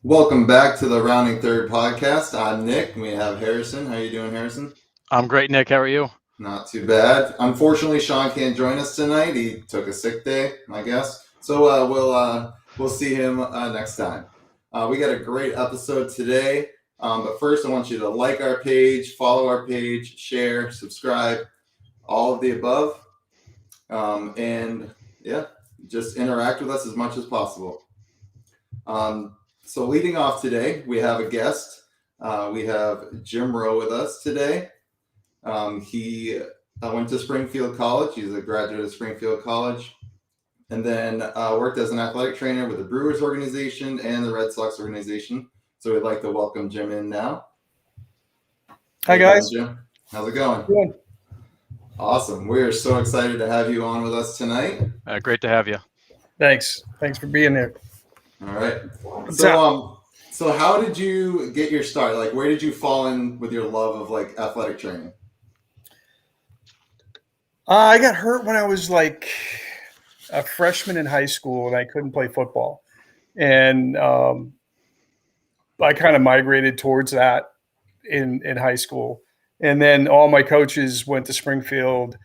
Welcome back to the Rounding Third podcast. I'm Nick. We have Harrison. How you doing, Harrison? I'm great, Nick. How are you? Not too bad. Unfortunately, Sean can't join us tonight. He took a sick day, I guess. So we'll see him next time. We got a great episode today. But first, I want you to like our page, follow our page, share, subscribe, all of the above, and yeah, just interact with us as much as possible. So leading off today, we have a guest. We have Jim Rowe with us today. He went to Springfield College. He's a graduate of Springfield College, and then worked as an athletic trainer with the Brewers organization and the Red Sox organization. So we'd like to welcome Jim in now. Hi, guys. Jim. How's it going? Good. Awesome. We are so excited to have you on with us tonight. Great to have you. Thanks for being here. All right. What's up? So how did you get your start? Like, where did you fall in with your love of like athletic training? I got hurt when I was like a freshman in high school, and I couldn't play football. And I kind of migrated towards that in high school. And then all my coaches went to Springfield.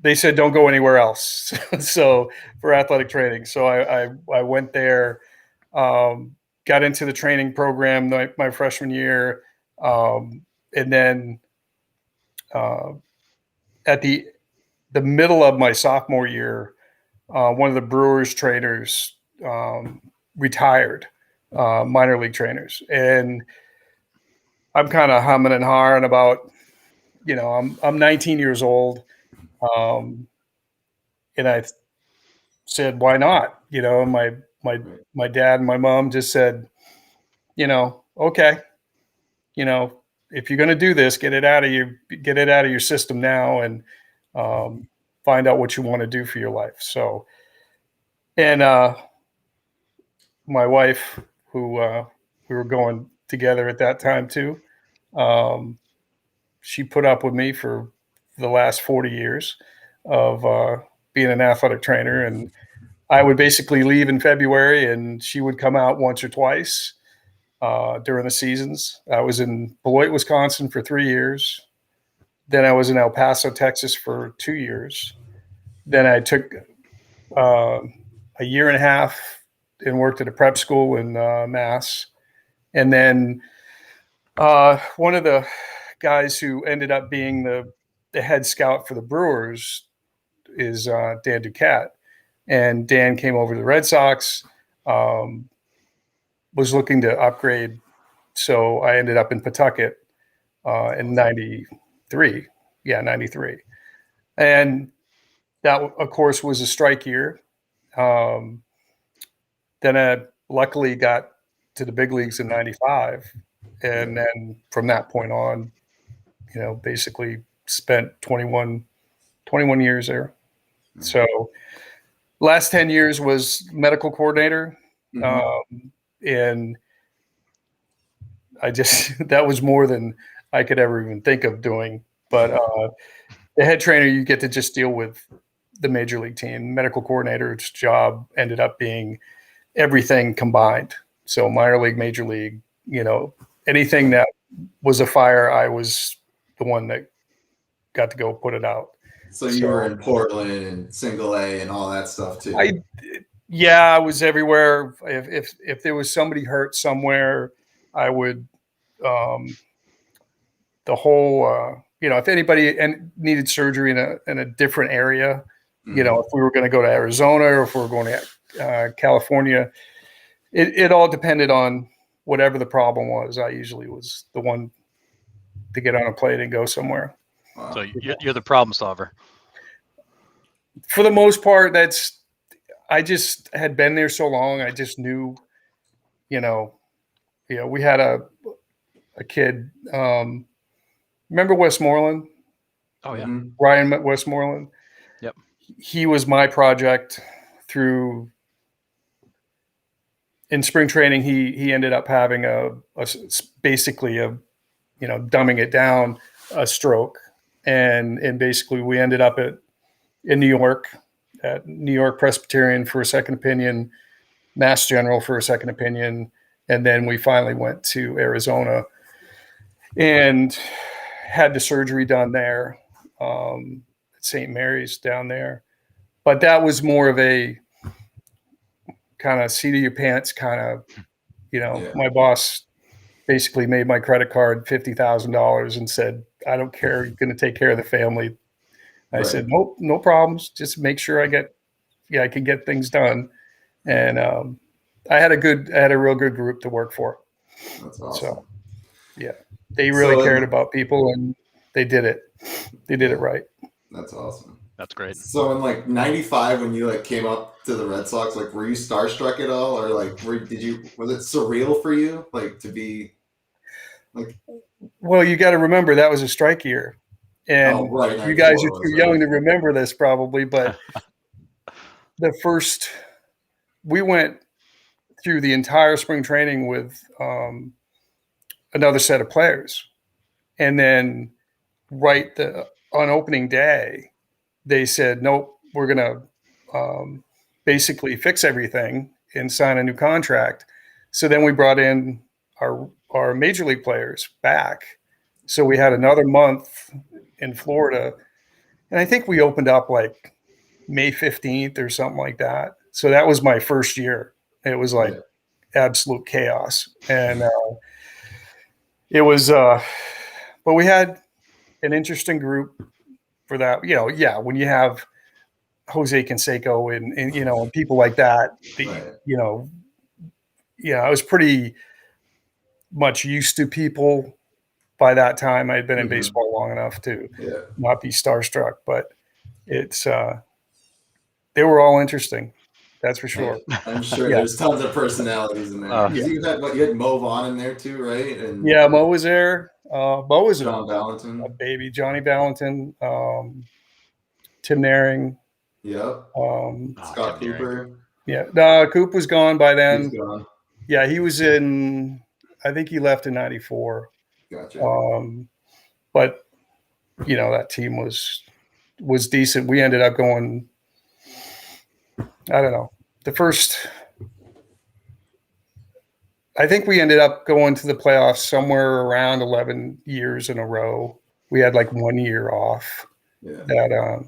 They said, don't go anywhere else. So for athletic training. So I went there, got into the training program my freshman year. And then at the middle of my sophomore year, one of the Brewers trainers retired, minor league trainers. And I'm kind of humming and hawing about, I'm 19 years old. And I said, why not? And my dad and my mom just said, okay, if you're going to do this, get it out of your system now, and find out what you want to do for your life. So, and my wife, who we were going together at that time too, she put up with me for the last 40 years of being an athletic trainer. And I would basically leave in February, and she would come out once or twice during the seasons. I was in Beloit, Wisconsin for 3 years. Then I was in El Paso, Texas for 2 years. Then I took a year and a half and worked at a prep school in Mass. And then one of the guys who ended up being the head scout for the Brewers is Dan Duquette. And Dan came over to the Red Sox, was looking to upgrade. So I ended up in Pawtucket in 93. Yeah, 93. And that, of course, was a strike year. Then I luckily got to the big leagues in 95. And then from that point on, basically spent 21 years there. So last 10 years was medical coordinator. And that was more than I could ever even think of doing. But the head trainer, you get to just deal with the major league team. Medical coordinator's job ended up being everything combined. So minor league, major league, anything that was a fire, I was the one that got to go put it out. So you were in Portland and Single A and all that stuff too. I was everywhere. If there was somebody hurt somewhere, I would the whole if anybody needed surgery in a different area, if we were going to go to Arizona or if we were going to California, it all depended on whatever the problem was. I usually was the one to get on a plane and go somewhere. Wow. So you're the problem solver. For the most part, I just had been there so long. I just knew, we had a kid. Remember Westmoreland? Oh yeah. Ryan Westmoreland. Yep. He was my project through. In spring training, he ended up having basically dumbing it down, a stroke, and basically we ended up in New York at New York Presbyterian for a second opinion. Mass General for a second opinion. And then we finally went to Arizona and had the surgery done there, at St. Mary's down there. But that was more of a kind of seat of your pants kind of, my boss basically made my credit card $50,000 and said, I don't care. You're going to take care of the family. I said, nope, no problems. Just make sure I can get things done. And I had a real good group to work for. That's awesome. So, yeah, they really cared about people, and they did it. They did it right. That's awesome. That's great. So in like '95, when you like came up to the Red Sox, like were you starstruck at all, or like was it surreal for you, like to be like? Well, you got to remember that was a strike year, and you guys are too young to remember this probably, but we went through the entire spring training with another set of players, and then on opening day, they said, nope, we're going to basically fix everything and sign a new contract. So then we brought in our major league players back. So we had another month in Florida. And I think we opened up like May 15th or something like that. So that was my first year. It was like absolute chaos. And it was, but we had an interesting group for that. When you have Jose Canseco and people like that, I was pretty much used to people by that time. I had been in baseball long enough to not be starstruck, but it's they were all interesting. That's for sure. I'm sure there's tons of personalities in there. You had Mo Vaughn in there too, right? And Mo was there. Mo was John Valentin, a baby. Johnny Valentin, Tim Naring. Yep. Scott Cooper. Yeah. Coop was gone by then. He's gone. Yeah, he was in. I think he left in '94. Gotcha. But that team was decent. We ended up going. I don't know. I think we ended up going to the playoffs somewhere around 11 years in a row. We had like 1 year off. Yeah.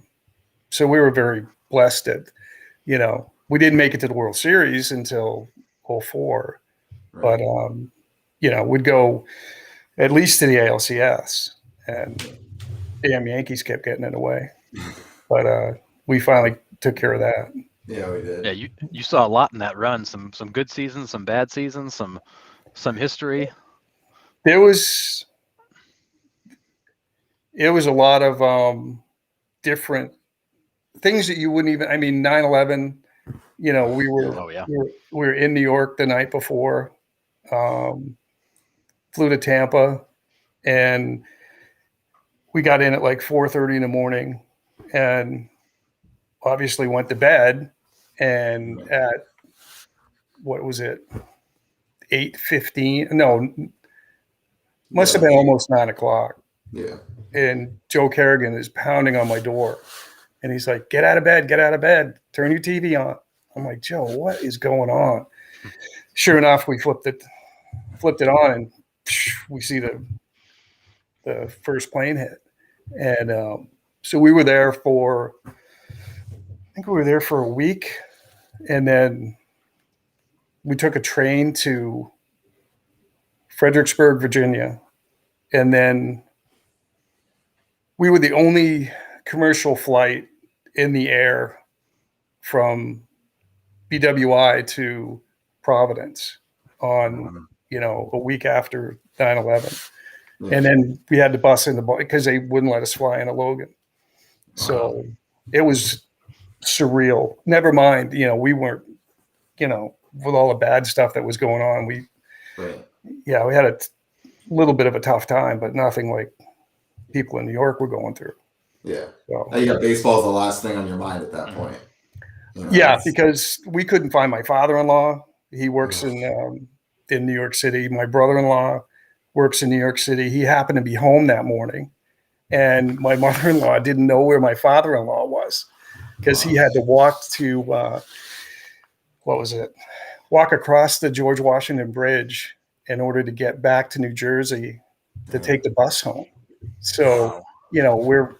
So we were very blessed that, we didn't make it to the World Series until 2004. Right. But, we'd go at least to the ALCS, and damn Yankees kept getting in the way. But we finally took care of that. Yeah, we did. Yeah, you saw a lot in that run. Some good seasons, some bad seasons, some history. It was a lot of different things that you wouldn't even. I mean, 9/11. We were in New York the night before. Flew to Tampa, and we got in at like 4:30 in the morning, and obviously went to bed. And at what was it, 8:15? No, must have been almost 9 o'clock. Yeah. And Joe Kerrigan is pounding on my door, and he's like, "Get out of bed! Get out of bed! Turn your TV on." I'm like, "Joe, what is going on?" Sure enough, we flipped it on, and we see the first plane hit, and so we were there for. I think we were there for a week, and then we took a train to Fredericksburg, Virginia, and then we were the only commercial flight in the air from BWI to Providence on, a week after 9/11. Yeah. And then we had to bus in because they wouldn't let us fly into Logan. So it was surreal. Never mind, we weren't, with all the bad stuff that was going on, we had a little bit of a tough time, but nothing like people in New York were going through. Yeah. So, baseball is the last thing on your mind at that point. Because we couldn't find my father-in-law. He works in New York City. My brother-in-law works in New York City. He happened to be home that morning, and my mother-in-law didn't know where my father-in-law was. Because he had to walk to, what was it? walk across the George Washington Bridge in order to get back to New Jersey to take the bus home. So, we're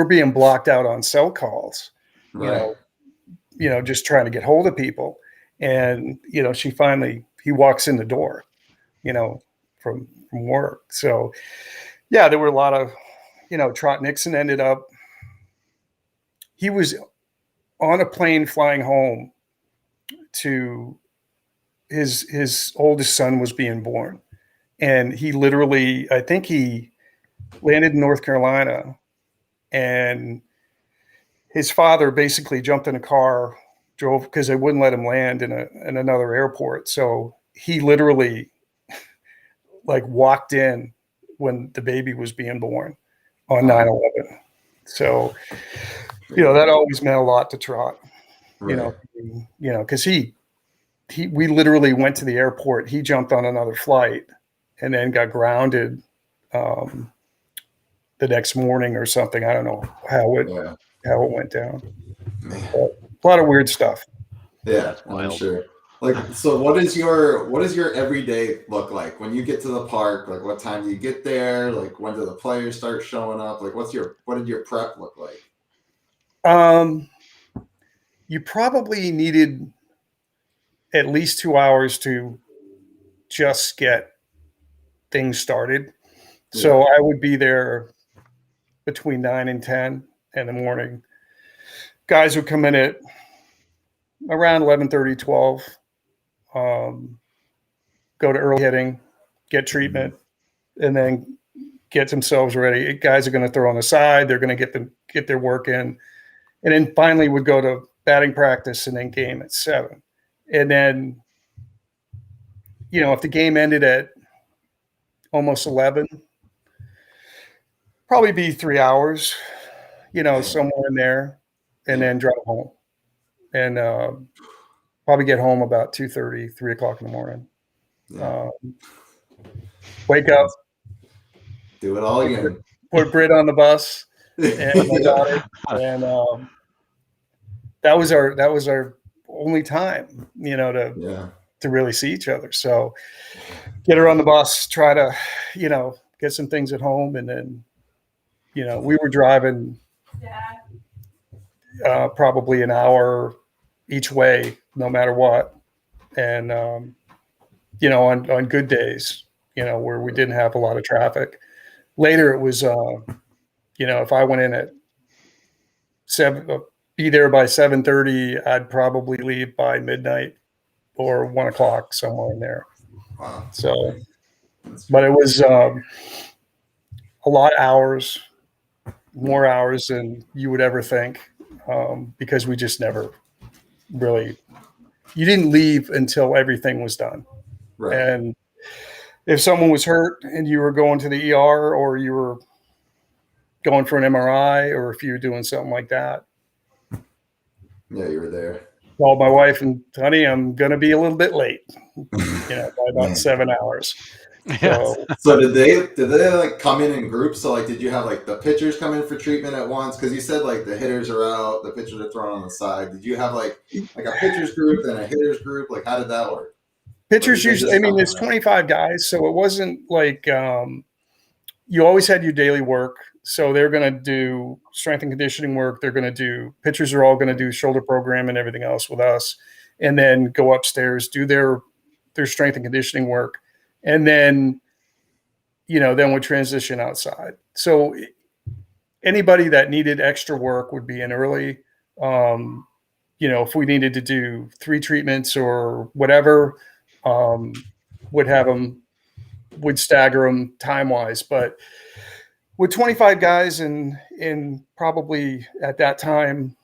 being blocked out on cell calls, Right. just trying to get hold of people. And, he walks in the door, from work. So, yeah, there were a lot of, Trot Nixon ended up, he was on a plane flying home to his oldest son was being born. And he literally, I think he landed in North Carolina, and his father basically jumped in a car, drove, because they wouldn't let him land in another airport. So he literally like walked in when the baby was being born on 9/11. So, that always meant a lot to Trot, Right. because we literally went to the airport. He jumped on another flight and then got grounded the next morning or something. I don't know how it went down. A lot of weird stuff. Yeah, I'm sure. Like, so what does your everyday look like when you get to the park? Like, what time do you get there? Like, when do the players start showing up? Like, what did your prep look like? You probably needed at least 2 hours to just get things started. So I would be there between 9 and 10 in the morning. Guys would come in at around 11:30, 12. Go to early hitting, get treatment, and then get themselves ready. Guys are going to throw on the side. They're going to get their work in, and then finally would go to batting practice and then game at 7. And then, if the game ended at almost 11, probably be 3 hours, somewhere in there, and then drive home, and probably get home about 2:30, 3 o'clock in the morning. Wake up, do it all again. Put Brit on the bus, and my daughter, and that was our only time, to really see each other. So get her on the bus, try to, get some things at home, and then, we were driving probably an hour each way, no matter what, and on good days, where we didn't have a lot of traffic. Later, it was, if I went in at 7, be there by 7:30, I'd probably leave by midnight or 1 o'clock, somewhere in there. Wow. So, but it was a lot of hours, more hours than you would ever think, because we just never really. You didn't leave until everything was done. Right. And if someone was hurt and you were going to the ER, or you were going for an MRI, or if you were doing something like that, yeah, you were there. Called my wife and, honey, I'm going to be a little bit late, by about 7 hours. So did they like come in groups? So like, did you have like the pitchers come in for treatment at once? Because you said like the hitters are out, the pitchers are thrown on the side. Did you have like a pitchers group and a hitters group? Like, how did that work? Pitchers usually, there's 25 guys, so it wasn't like you always had your daily work. So they're going to do strength and conditioning work. Pitchers are all going to do shoulder program and everything else with us, and then go upstairs, do their strength and conditioning work. And then, then we transition outside. So anybody that needed extra work would be in early. If we needed to do 3 treatments or whatever, would stagger them time-wise. But with 25 guys and probably at that time,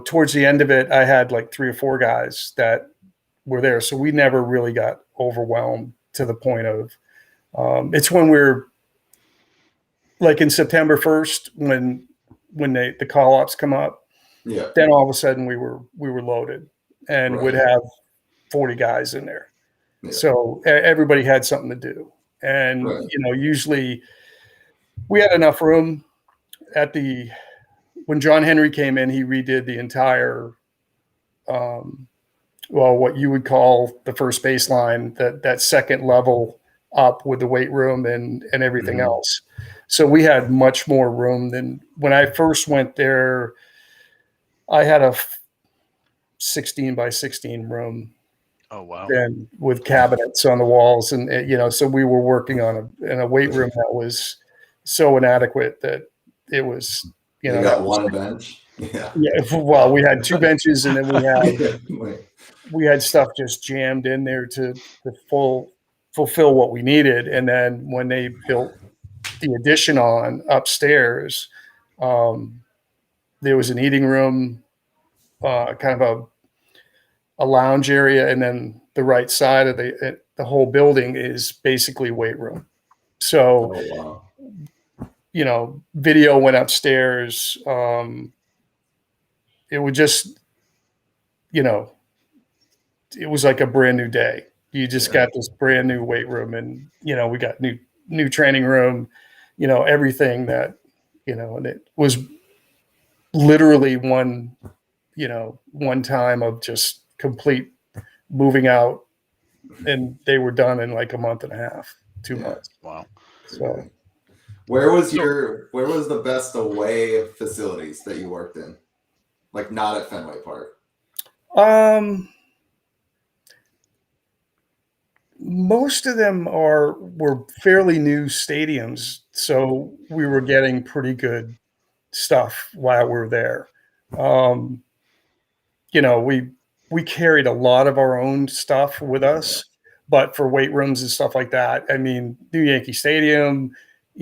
towards the end of it, I had like 3 or 4 guys that were there. So we never really got overwhelmed to the point of, it's when we're like in September 1st, when the call-ups come up, then all of a sudden we were loaded and would have 40 guys in there. Yeah. So everybody had something to do. And, usually we had enough room when John Henry came in, he redid the entire what you would call the first baseline, that second level up with the weight room and everything Mhm. else. So we had much more room than when I first went there. I had a 16 by 16 room, Oh wow. and with cabinets on the walls, and so we were working on a weight room that was so inadequate that it was, You that got was, one bench. Yeah. well, we had two benches, and then Like, we had stuff just jammed in there to fulfill what we needed. And then when they built the addition on upstairs, um, there was an eating room, kind of a lounge area, and then the right side of the whole building is basically weight room. oh So, wow. video went upstairs. It would just, you know, it was like a brand new day. You just Yeah. got this brand new weight room, and we got new training room, everything that, and it was literally one time of just complete moving out, and they were done in like a month and a half, 2 months. Wow. So, Where was the best away facilities that you worked in? Like not at Fenway Park. um, most of them were fairly new stadiums, so we were getting pretty good stuff while we were there. Um, we carried a lot of our own stuff with us, but for weight rooms and stuff like that, I mean, New Yankee Stadium,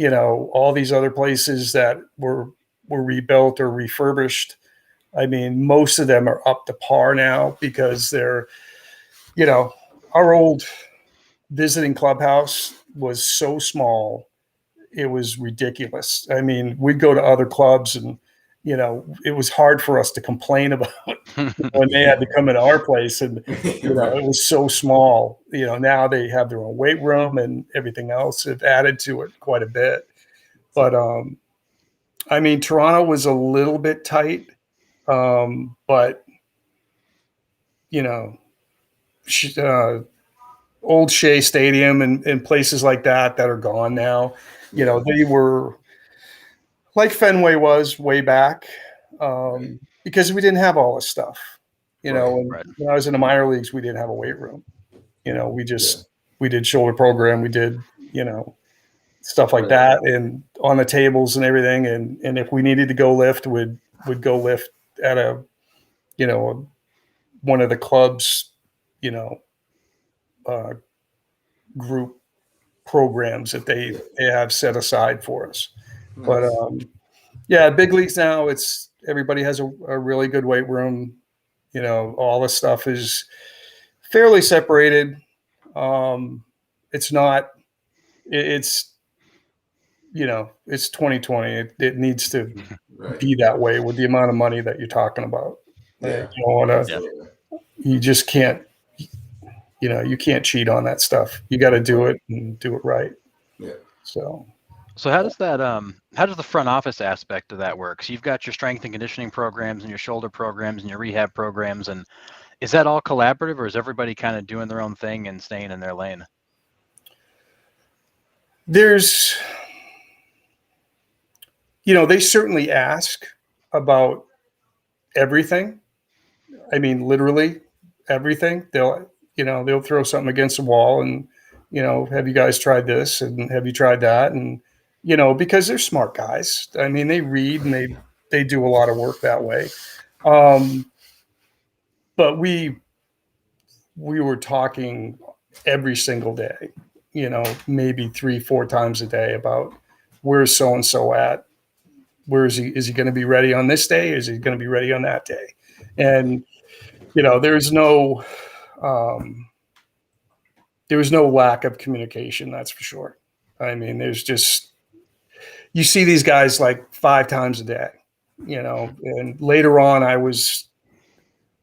all these other places that were rebuilt or refurbished. I mean, most of them are up to par now because they're, our old visiting clubhouse was so small, it was ridiculous. I mean, we'd go to other clubs, and it was hard for us to complain about when they had to come into our place, and Right. it was so small. Now they have their own weight room and everything else. Have added to it quite a bit, but I mean, Toronto was a little bit tight, but you know, old Shea Stadium and places like that are gone now. They were like Fenway was way back, because we didn't have all this stuff. Right. And Right. when I was in the minor leagues, we didn't have a weight room. We Yeah. just we did shoulder program, we did stuff like Right. that, and on the tables and everything. And if we needed to go lift, would go lift at one of the clubs, you know, uh, group programs that they have set aside for us. But Nice. yeah, big leagues now, it's everybody has a really good weight room. All the stuff is fairly separated. It's not. It's it's 2020. It needs to Right. be that way with the amount of money that you're talking about. Yeah. You don't want to. Absolutely. You just can't. You can't cheat on that stuff. You got to do it and do it right. Yeah. So how does the front office aspect of that work? So you've got your strength and conditioning programs and your shoulder programs and your rehab programs, and is that all collaborative, or is everybody kind of doing their own thing and staying in their lane? There's, they certainly ask about everything. I mean, literally everything. They'll throw something against the wall and, have you guys tried this and have you tried that? And, because they're smart guys. I mean, they read and they do a lot of work that way. But we were talking every single day, maybe 3-4 times a day about where's so-and-so at, where is he going to be ready on this day? Is he going to be ready on that day? And, there's no, there was no lack of communication. That's for sure. I mean, there's just, you see these guys like 5 times a day, and later on I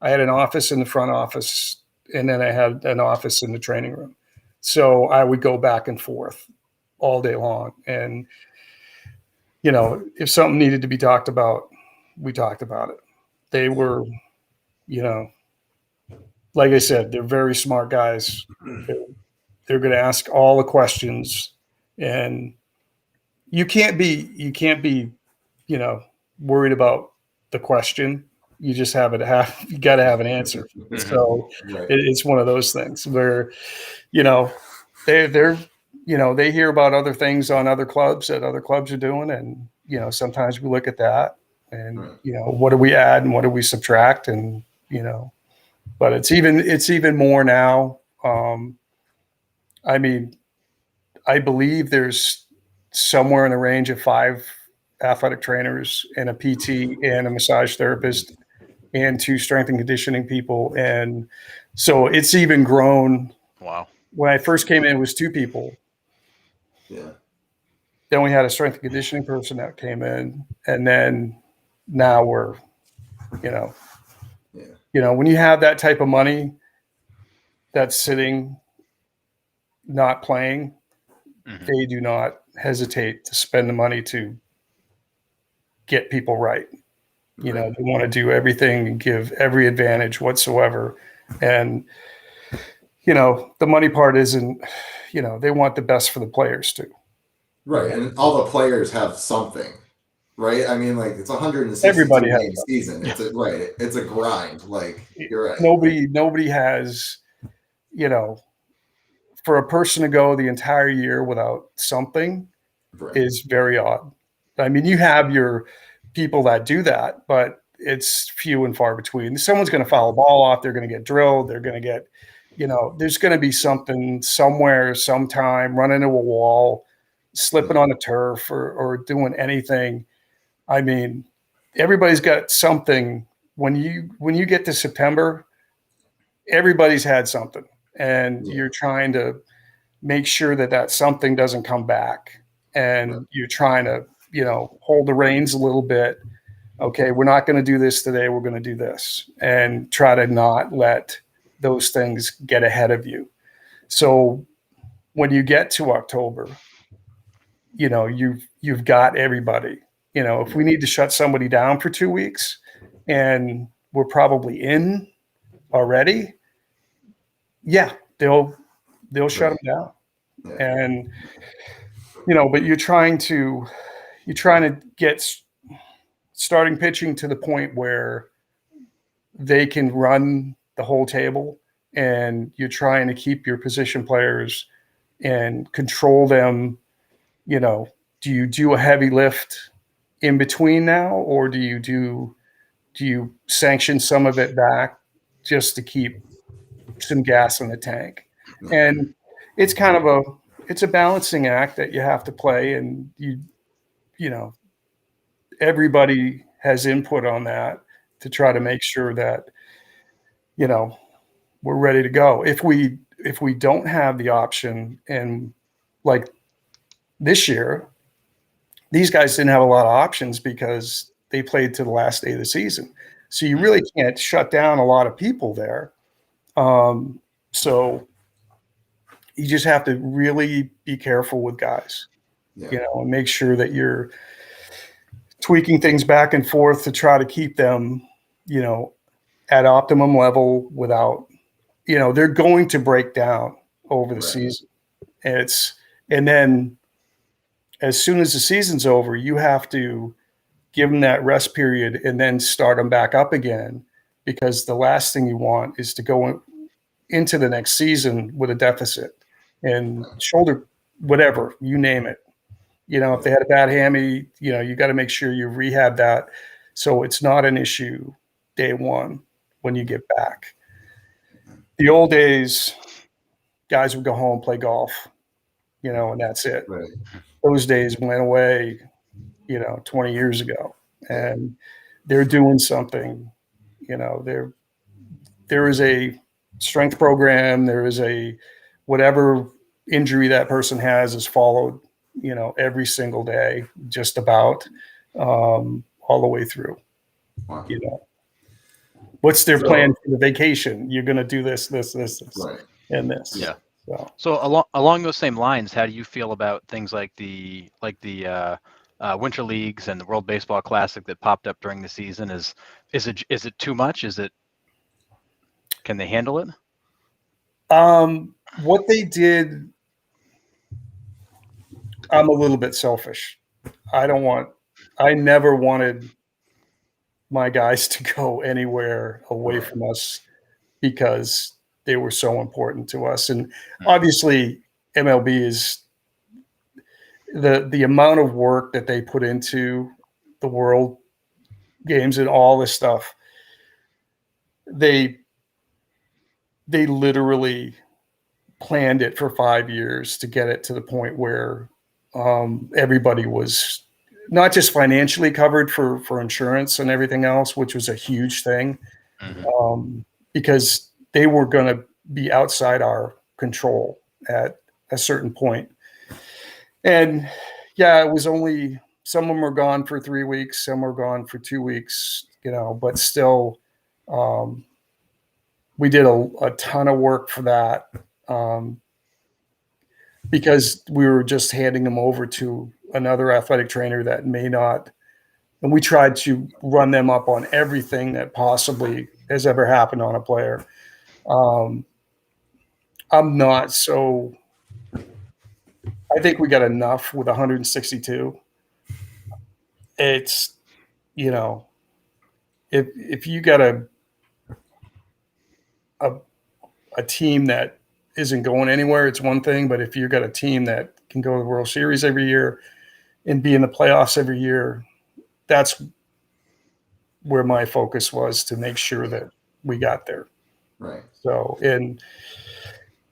had an office in the front office, and then I had an office in the training room. So I would go back and forth all day long. And, if something needed to be talked about, we talked about it. They were, like I said, they're very smart guys. They're going to ask all the questions, and you can't be, worried about the question. You just you got to have an answer. So Right. it's one of those things where, they're, they hear about other things on other clubs that other clubs are doing. And, sometimes we look at that and, Right. what do we add and what do we subtract? And, but it's even more now. I mean, I believe there's somewhere in the range of 5 athletic trainers and a PT and a massage therapist and 2 strength and conditioning people. And so it's even grown. Wow. When I first came in, it was 2 people. Yeah. Then we had a strength and conditioning person that came in. And then now we're, when you have that type of money that's sitting, not playing, they do not hesitate to spend the money to get people right. They want to do everything and give every advantage whatsoever. And, the money part isn't, they want the best for the players too. Right. And all the players have something, right? I mean, like, it's 162 Everybody has game season. It's it's a grind. Like, you're right. Nobody has, for a person to go the entire year without something is very odd. I mean, you have your people that do that, but it's few and far between. Someone's going to foul a ball off. They're going to get drilled. They're going to get, there's going to be something somewhere, sometime, run into a wall, slipping on the turf or doing anything. I mean, everybody's got something. When you get to September, everybody's had something, and you're trying to make sure that something doesn't come back, and you're trying to, hold the reins a little bit. Okay, we're not going to do this today. We're going to do this, and try to not let those things get ahead of you. So when you get to October, you've got everybody. If we need to shut somebody down for 2 weeks and we're probably in already, they'll shut them down. And, but you're trying to get starting pitching to the point where they can run the whole table, and you're trying to keep your position players and control them. Do you do a heavy lift in between now, or do you sanction some of it back just to keep some gas in the tank? And it's kind of it's a balancing act that you have to play, and everybody has input on that to try to make sure that we're ready to go. If we don't have the option, and like this year, these guys didn't have a lot of options because they played to the last day of the season. So you really can't shut down a lot of people there. So you just have to really be careful with guys, and make sure that you're tweaking things back and forth to try to keep them, at optimum level without, they're going to break down over the season. And then as soon as the season's over, you have to give them that rest period and then start them back up again, because the last thing you want is to go into the next season with a deficit and shoulder, whatever, you name it. If they had a bad hammy, you got to make sure you rehab that so it's not an issue day one when you get back. The old days, guys would go home, play golf, and that's it. Right. Those days went away, 20 years ago, and they're doing something. There is a strength program. There is a whatever injury that person has is followed, every single day, just about all the way through. Wow. What's their plan for the vacation? You're going to do this, Right. and this. Yeah. So along those same lines, how do you feel about things like the winter leagues and the World Baseball Classic that popped up during the season? Is it too much? Is it Can they handle it? What they did, I'm a little bit selfish. I never wanted my guys to go anywhere away from us because they were so important to us. And obviously MLB is the amount of work that they put into the World Games and all this stuff. They literally planned it for 5 years to get it to the point where everybody was not just financially covered for insurance and everything else, which was a huge thing, because they were going to be outside our control at a certain point. And yeah, it was only, some of them were gone for 3 weeks, some were gone for 2 weeks, but still, we did a ton of work for that, because we were just handing them over to another athletic trainer that may not, and we tried to run them up on everything that possibly has ever happened on a player. I'm not so, I think we got enough with 162. It's, if you got a team that isn't going anywhere, it's one thing. But if you've got a team that can go to the World Series every year and be in the playoffs every year, that's where my focus was, to make sure that we got there. Right. So, and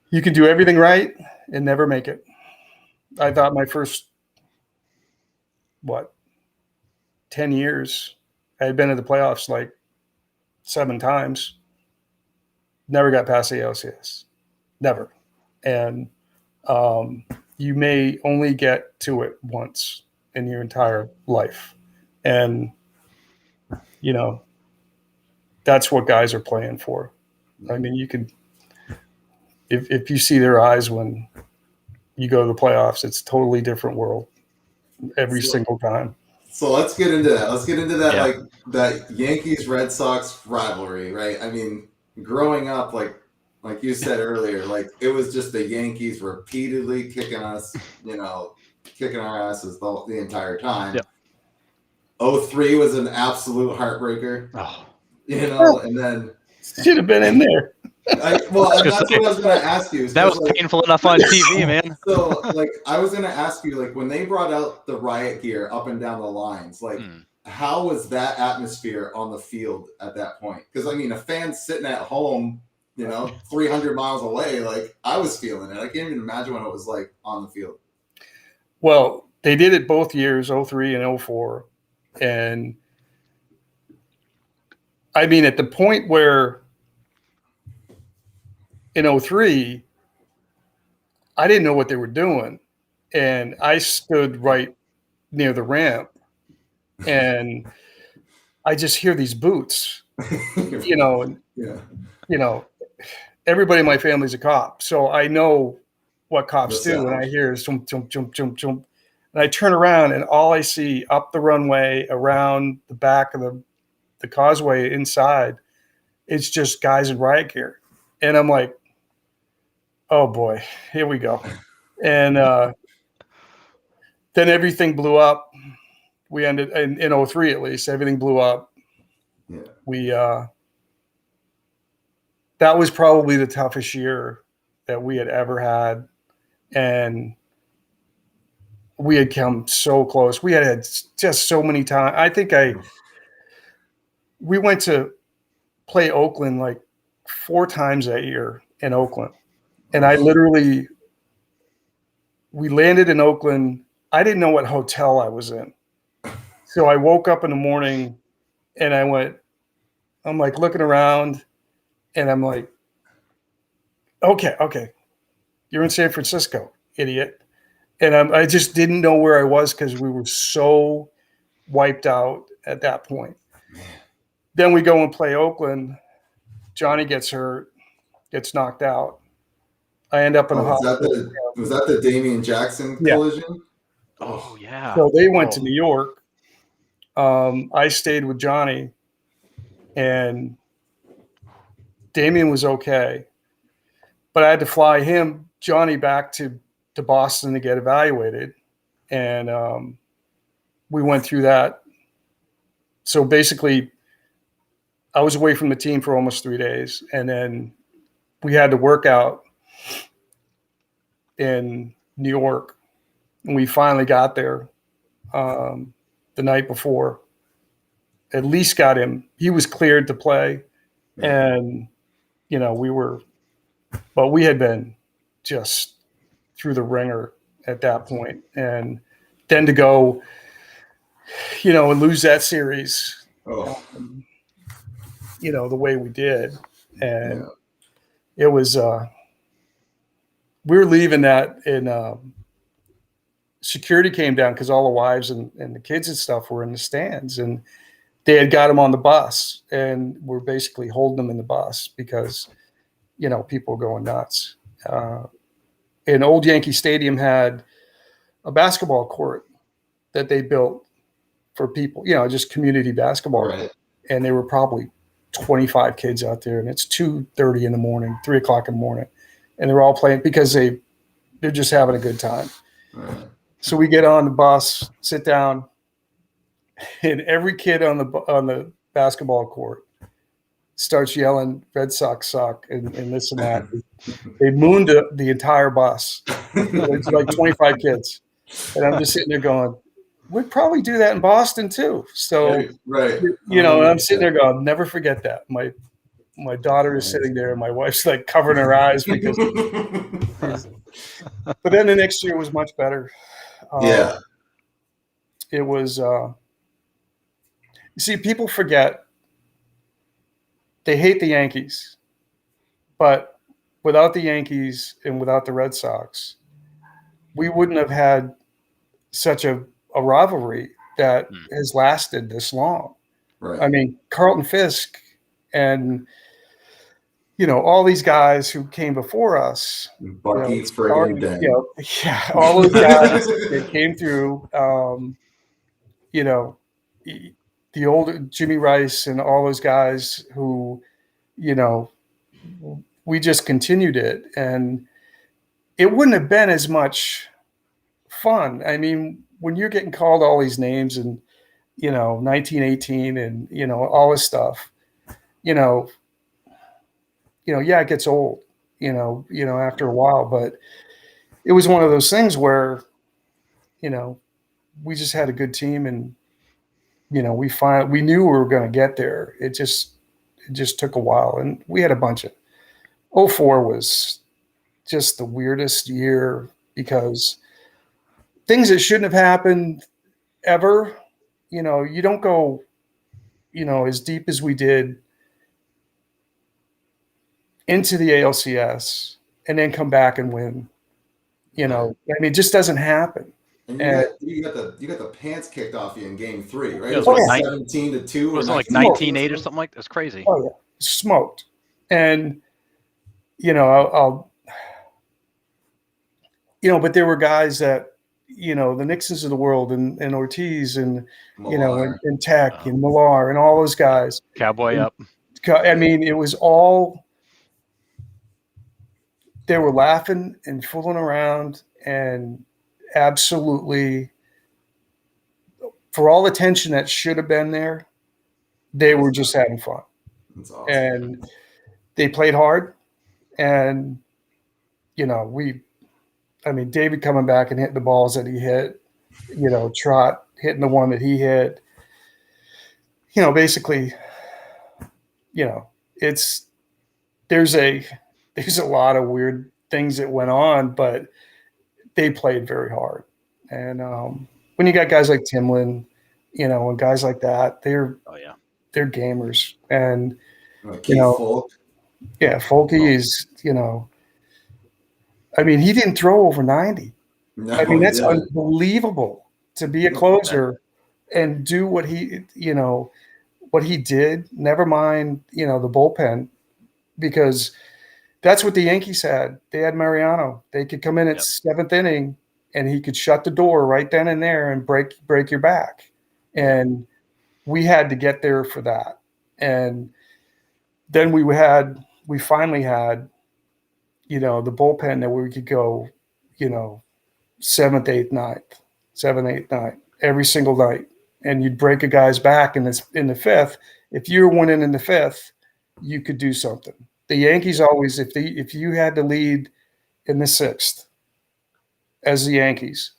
you can do everything right and never make it. I thought my first, 10 years, I had been in the playoffs like 7 times. Never got past the ALCS. Never. And you may only get to it once in your entire life. And, that's what guys are playing for. I mean, you can, if you see their eyes when you go to the playoffs, it's a totally different world every single time. So let's get into that. Let's get into that, Yeah. like that Yankees-Red Sox rivalry, right? I mean, growing up, like you said earlier, like it was just the Yankees repeatedly kicking us, kicking our asses the entire time. Yep. 03 was an absolute heartbreaker, Oh. And then should have been in there. that's what I was going to ask you. That was painful enough on TV, man. So, I was going to ask you, when they brought out the riot gear up and down the lines, how was that atmosphere on the field at that point? Because, a fan sitting at home, 300 miles away, I was feeling it. I can't even imagine what it was like on the field. Well, they did it both years, 03 and 04. And, at the point where in 03, I didn't know what they were doing. And I stood right near the ramp, and I just hear these boots, everybody in my family's a cop. So I know what cops do. And I hear jump, jump, jump, jump, jump. And I turn around, and all I see up the runway, around the back of the causeway inside, it's just guys in riot gear. And I'm like, oh boy, here we go. And then everything blew up. We ended in 03, at least, everything blew up. Yeah. We that was probably the toughest year that we had ever had. And we had come so close. We had just so many times. I think we went to play Oakland like 4 times that year in Oakland. And we landed in Oakland. I didn't know what hotel I was in. So I woke up in the morning, and I'm looking around, and I'm like, okay, you're in San Francisco, idiot. And I just didn't know where I was because we were so wiped out at that point. Then we go and play Oakland. Johnny gets hurt, gets knocked out. I end up in a hospital. Was that the Damian Jackson collision? Yeah. Oh, yeah. So they went to New York. I stayed with Johnny, and Damien was okay, but I had to fly Johnny, back to Boston to get evaluated. And we went through that. So basically, I was away from the team for almost 3 days. And then we had to work out in New York. And we finally got there the night before. At least got him. He was cleared to play. And, we had been just through the ringer at that point. And then to go, and lose that series, the way we did. And it was, we were leaving that, and security came down because all the wives and the kids and stuff were in the stands, and they had got him on the bus and were basically holding him in the bus because, people were going nuts. And Old Yankee Stadium had a basketball court that they built for people, just community basketball. Right. And there were probably 25 kids out there, and it's 2:30 in the morning, 3 o'clock in the morning. And they're all playing because they're just having a good time. Right. So we get on the bus, sit down, and every kid on the basketball court starts yelling, "Red Sox suck," and this and that. They mooned the entire bus. It's like 25 kids. And I'm just sitting there going, we'd probably do that in Boston too. So, right. And I'm sitting there going, never forget that. My daughter is sitting there and my wife's like covering her eyes because. But then the next year was much better. It was. You see, people forget. They hate the Yankees, but without the Yankees and without the Red Sox, we wouldn't have had such a rivalry that has lasted this long. Right. I mean, Carlton Fisk and, all these guys who came before us. Bucky, friggin' Dan. All those guys that came through, the old Jimmy Rice and all those guys who, we just continued it. And it wouldn't have been as much fun. I mean, when you're getting called all these names and, 1918 and, all this stuff, it gets old, after a while. But it was one of those things where, we just had a good team and, we knew we were going to get there. It just took a while, and we had a bunch of. 2004 was just the weirdest year because things that shouldn't have happened ever. You don't go, as deep as we did into the ALCS and then come back and win. It just doesn't happen. And you got the pants kicked off you in Game 3, right? Yeah, it was 17-2. Was it like 19-8 or something like that? That's crazy. Oh yeah, smoked. And but there were guys that the Nixons of the world and Ortiz and Millar. and Tech and Millar and all those guys. Cowboy up. I mean, it was all. They were laughing and fooling around and absolutely, for all the tension that should have been there, they were just having fun. That's awesome. And they played hard. And, David coming back and hitting the balls that he hit, Trot hitting the one that he hit, basically, there's a lot of weird things that went on, but they played very hard. And when you got guys like Timlin, and guys like that, they're gamers. And Folk. Yeah, Folky is, he didn't throw over 90. No, that's unbelievable to be a closer and do what he did. Never mind, the bullpen, because that's what the Yankees had. They had Mariano. They could come in at seventh inning and he could shut the door right then and there and break your back. And we had to get there for that. And then we had, we finally had, the bullpen that we could go, seventh, eighth, ninth, every single night, and you'd break a guy's back in the fifth. If you were winning in the fifth, you could do something. The Yankees always, if you had to lead in the sixth, as the Yankees,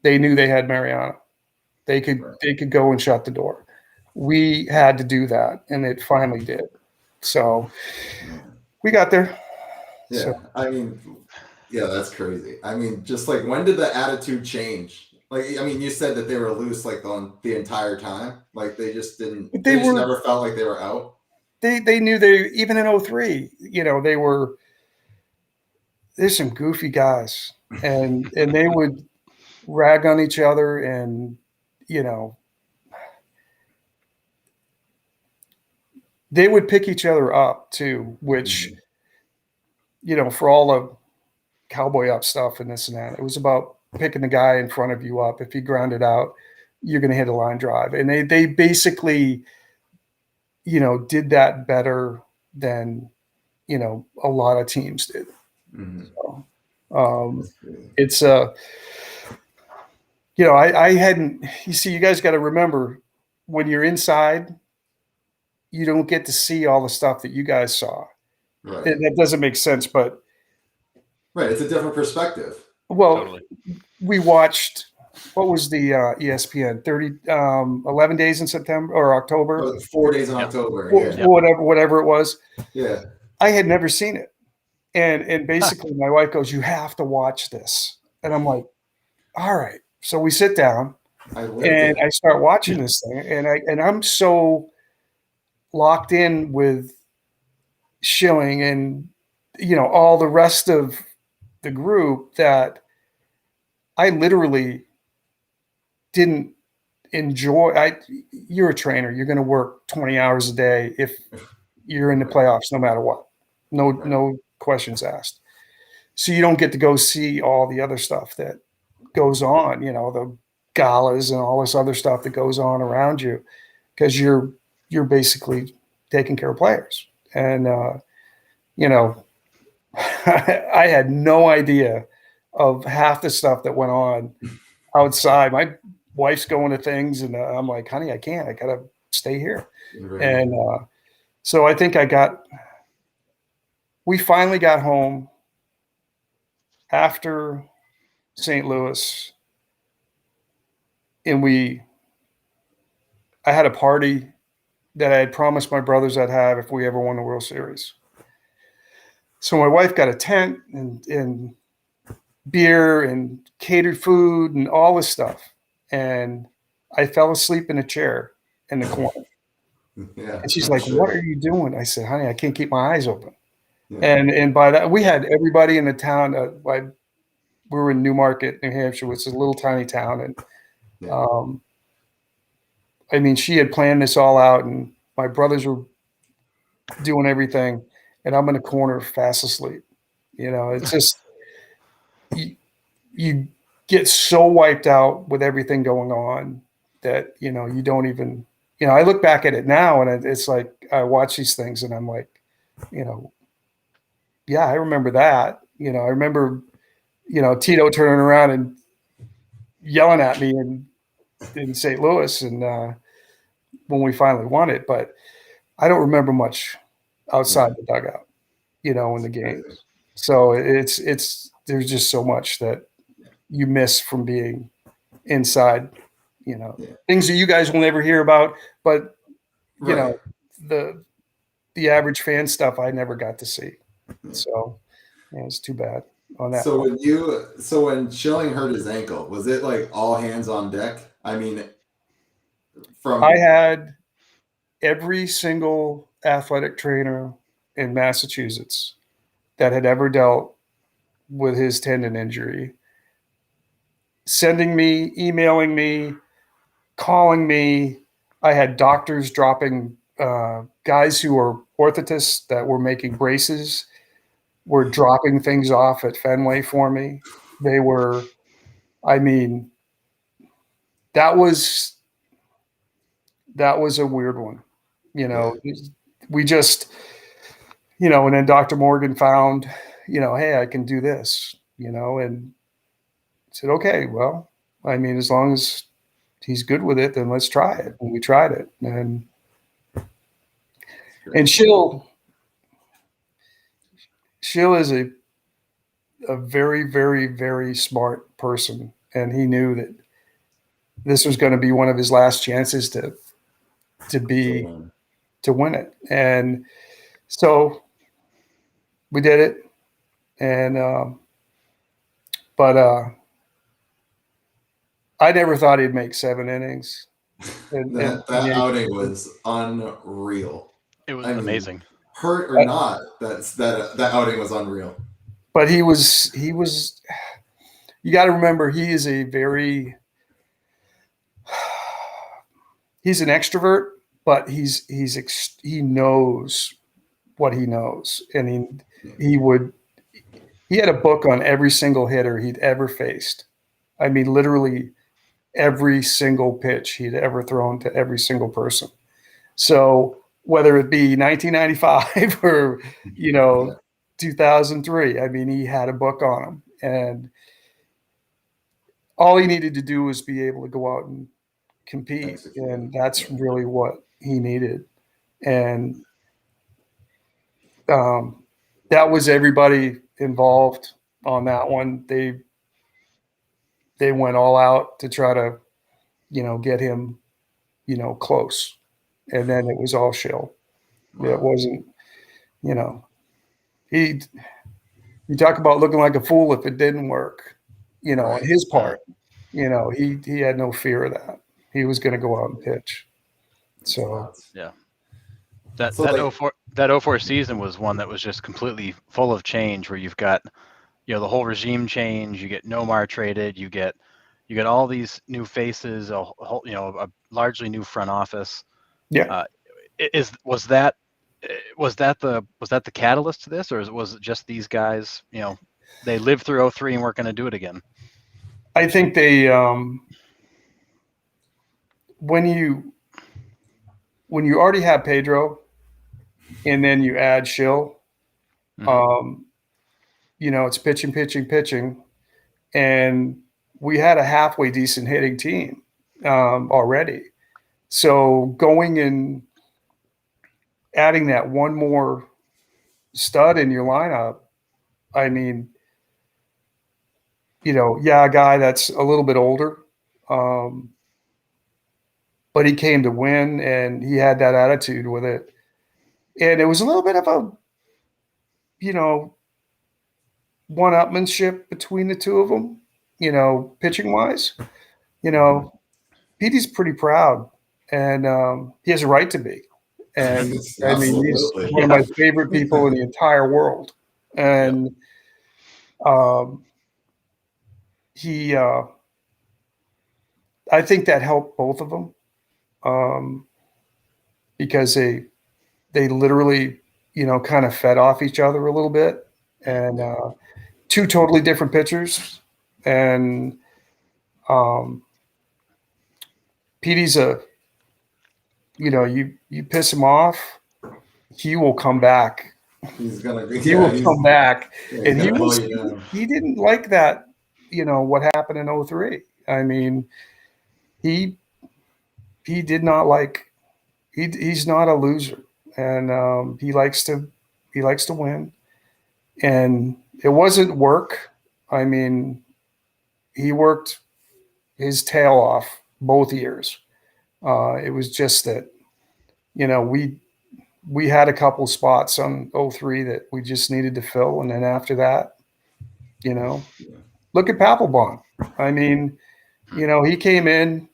they knew they had Mariano. They could go and shut the door. We had to do that, and it finally did. So we got there. Yeah, So, I mean, yeah, that's crazy. I mean, just like, when did the attitude change? Like, I mean, you said that they were loose like on the entire time. Like, they just didn't. They just never felt like they were out. They knew they, even in 03, they were. There's some goofy guys, and they would rag on each other, and they would pick each other up too, which for all the cowboy up stuff and this and that, it was about picking the guy in front of you up. If you grounded out, you're going to hit a line drive, and they basically did that better than a lot of teams did. So, it's I hadn't. You see, you guys got to remember, when you're inside, you don't get to see all the stuff that you guys saw. Right. That doesn't make sense, but right, it's a different perspective. Well, Totally. We watched, what was the ESPN 11 days in September or October? 4 days in October. Whatever it was. Yeah. I had never seen it, and basically my wife goes, "You have to watch this," and I'm like, "All right." So we sit down, and I start watching this thing, and I'm so locked in with Schilling and all the rest of the group that I literally didn't enjoy. You're a trainer. You're going to work 20 hours a day if you're in the playoffs, no matter what. No questions asked. So you don't get to go see all the other stuff that goes on, the galas and all this other stuff that goes on around you, because you're basically taking care of players. And, I had no idea of half the stuff that went on outside. My wife's going to things, and I'm like, honey, I can't. I got to stay here. Right. And so I think we finally got home after St. Louis, and I had a party that I had promised my brothers I'd have if we ever won the World Series. So my wife got a tent and beer and catered food and all this stuff. And I fell asleep in a chair in the corner. Yeah, and she's like, "What are you doing?" I said, "Honey, I can't keep my eyes open." Yeah. And by that, we had everybody in the town. We were in Newmarket, New Hampshire, which is a little tiny town. And I mean, she had planned this all out, and my brothers were doing everything, and I'm in the corner fast asleep. It's just you get so wiped out with everything going on that you don't even. I look back at it now, and it's like I watch these things, and I'm like, yeah, I remember that. I remember, Tito turning around and yelling at me in St. Louis, and when we finally won it. But I don't remember much outside the dugout, in the games. So it's there's just so much that you miss from being inside. Things that you guys will never hear about, but the average fan stuff I never got to see. So it's too bad on that. So when Schilling hurt his ankle, was it like all hands on deck? I mean, I had every single athletic trainer in Massachusetts that had ever dealt with his tendon injury sending me, emailing me, calling me. I had doctors dropping guys who were orthotists that were making braces were dropping things off at Fenway for me. They were, that was a weird one. We just, and then Dr. Morgan found, hey, I can do this, and said, okay, well, I mean, as long as he's good with it, then let's try it. And we tried it. And Shill is a very, very, very smart person. And he knew that this was going to be one of his last chances to win it. And so we did it. And, but I never thought he'd make 7 innings. That outing was unreal. It was amazing. Hurt or not, that outing was unreal. But he was. You got to remember, he is he's an extrovert, but he knows what he knows, and he had a book on every single hitter he'd ever faced. I mean, literally every single pitch he'd ever thrown to every single person. So whether it be 1995 or 2003, I mean, he had a book on him, and all he needed to do was be able to go out and compete, and that's really what he needed. And that was everybody involved on that one. They went all out to try to, get him, close. And then it was all Shill. Wow. It wasn't, you talk about looking like a fool if it didn't work, on his part. He had no fear of that. He was going to go out and pitch. So yeah, that 04 season was one that was just completely full of change, where you've got, the whole regime change. You get Nomar traded. You get all these new faces. A whole, a largely new front office. Yeah. Was that the catalyst to this, or was it just these guys? They lived through 03 and weren't going to do it again. I think they when you already have Pedro and then you add Shill, it's pitching, and we had a halfway decent hitting team already. So going and adding that one more stud in your lineup, I mean, a guy that's a little bit older, but he came to win, and he had that attitude with it. And it was a little bit of a, one-upmanship between the two of them, pitching-wise. Petey's pretty proud, and he has a right to be. And I mean, he's one of my favorite people in the entire world. And I think that helped both of them, because they literally, kind of fed off each other a little bit, and two totally different pitchers. And Petey's you piss him off, he will come back. He will come back, and he didn't like that. What happened in 03. I mean, he did not like. He's not a loser, and he likes to win. And it wasn't work. I mean, he worked his tail off both years. It was just that, we had a couple spots on 03 that we just needed to fill. And then after that, look at Papelbon. I mean, he came in,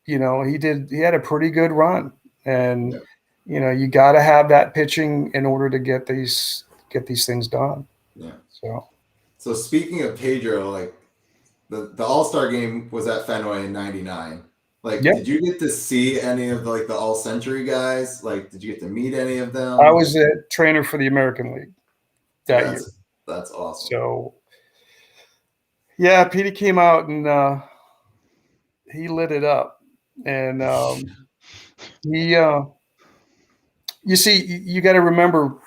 he had a pretty good run, and, you got to have that pitching in order to get these things done. Yeah. So speaking of Pedro, like the All-Star game was at Fenway in '99. Did you get to see any of the All-Century guys? Did you get to meet any of them? I was a trainer for the American League that year. That's awesome. So, yeah, Petey came out and he lit it up. And you see, you got to remember,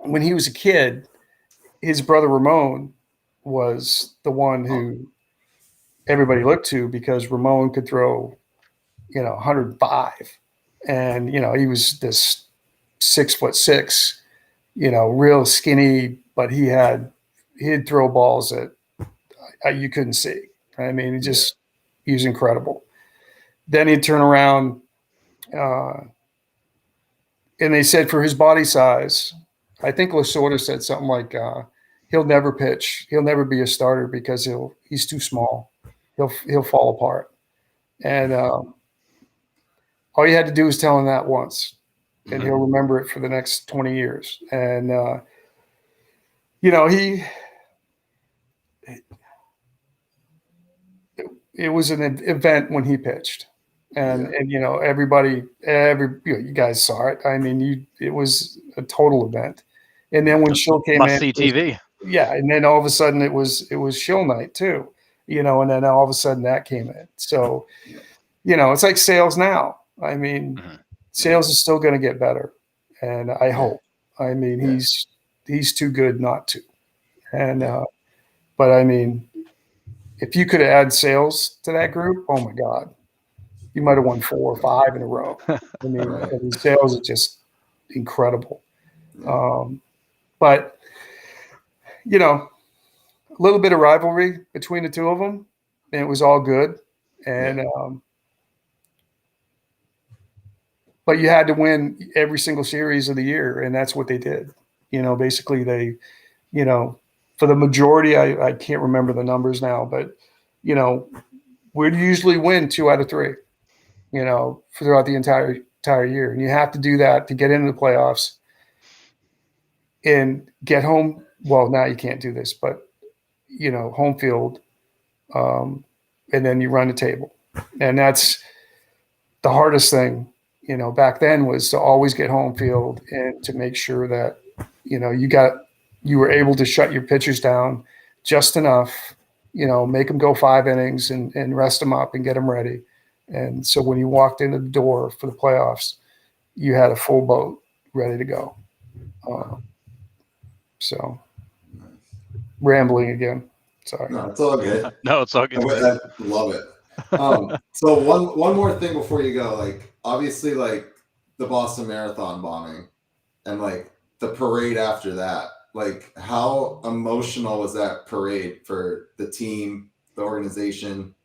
when he was a kid, his brother Ramon was the one who everybody looked to because Ramon could throw, 105. And, he was this 6'6", real skinny, but he'd throw balls that you couldn't see. I mean, he was incredible. Then he'd turn around, and they said for his body size, I think Lasorda said something like, he'll never pitch. He'll never be a starter because he's too small. He'll fall apart. And all you had to do was tell him that once, and he'll remember it for the next 20 years. And, it was an event when he pitched. And everybody, you guys saw it. I mean, it was a total event. And then when Schill came in, must-see TV. Yeah, and then all of a sudden it was Schill night too, and then all of a sudden that came in. So, it's like sales now. I mean, sales is still going to get better, and I hope. I mean, he's too good not to. And but I mean, if you could add sales to that group, oh my God, you might have won 4 or 5 in a row. I mean, sales is just incredible. But a little bit of rivalry between the two of them, and it was all good. And but you had to win every single series of the year, and that's what they did. Basically they, for the majority, I can't remember the numbers now, but we'd usually win 2 out of 3, throughout the entire year. And you have to do that to get into the playoffs and get home. Well, now you can't do this, but home field, and then you run the table. And that's the hardest thing, back then, was to always get home field and to make sure that, you were able to shut your pitchers down just enough, make them go 5 innings and rest them up and get them ready. And so when you walked into the door for the playoffs, you had a full boat ready to go. So rambling again. Sorry. No, it's all good. No, it's all good. I love it. So one more thing before you go, like obviously like the Boston Marathon bombing and like the parade after that, like how emotional was that parade for the team, the organization?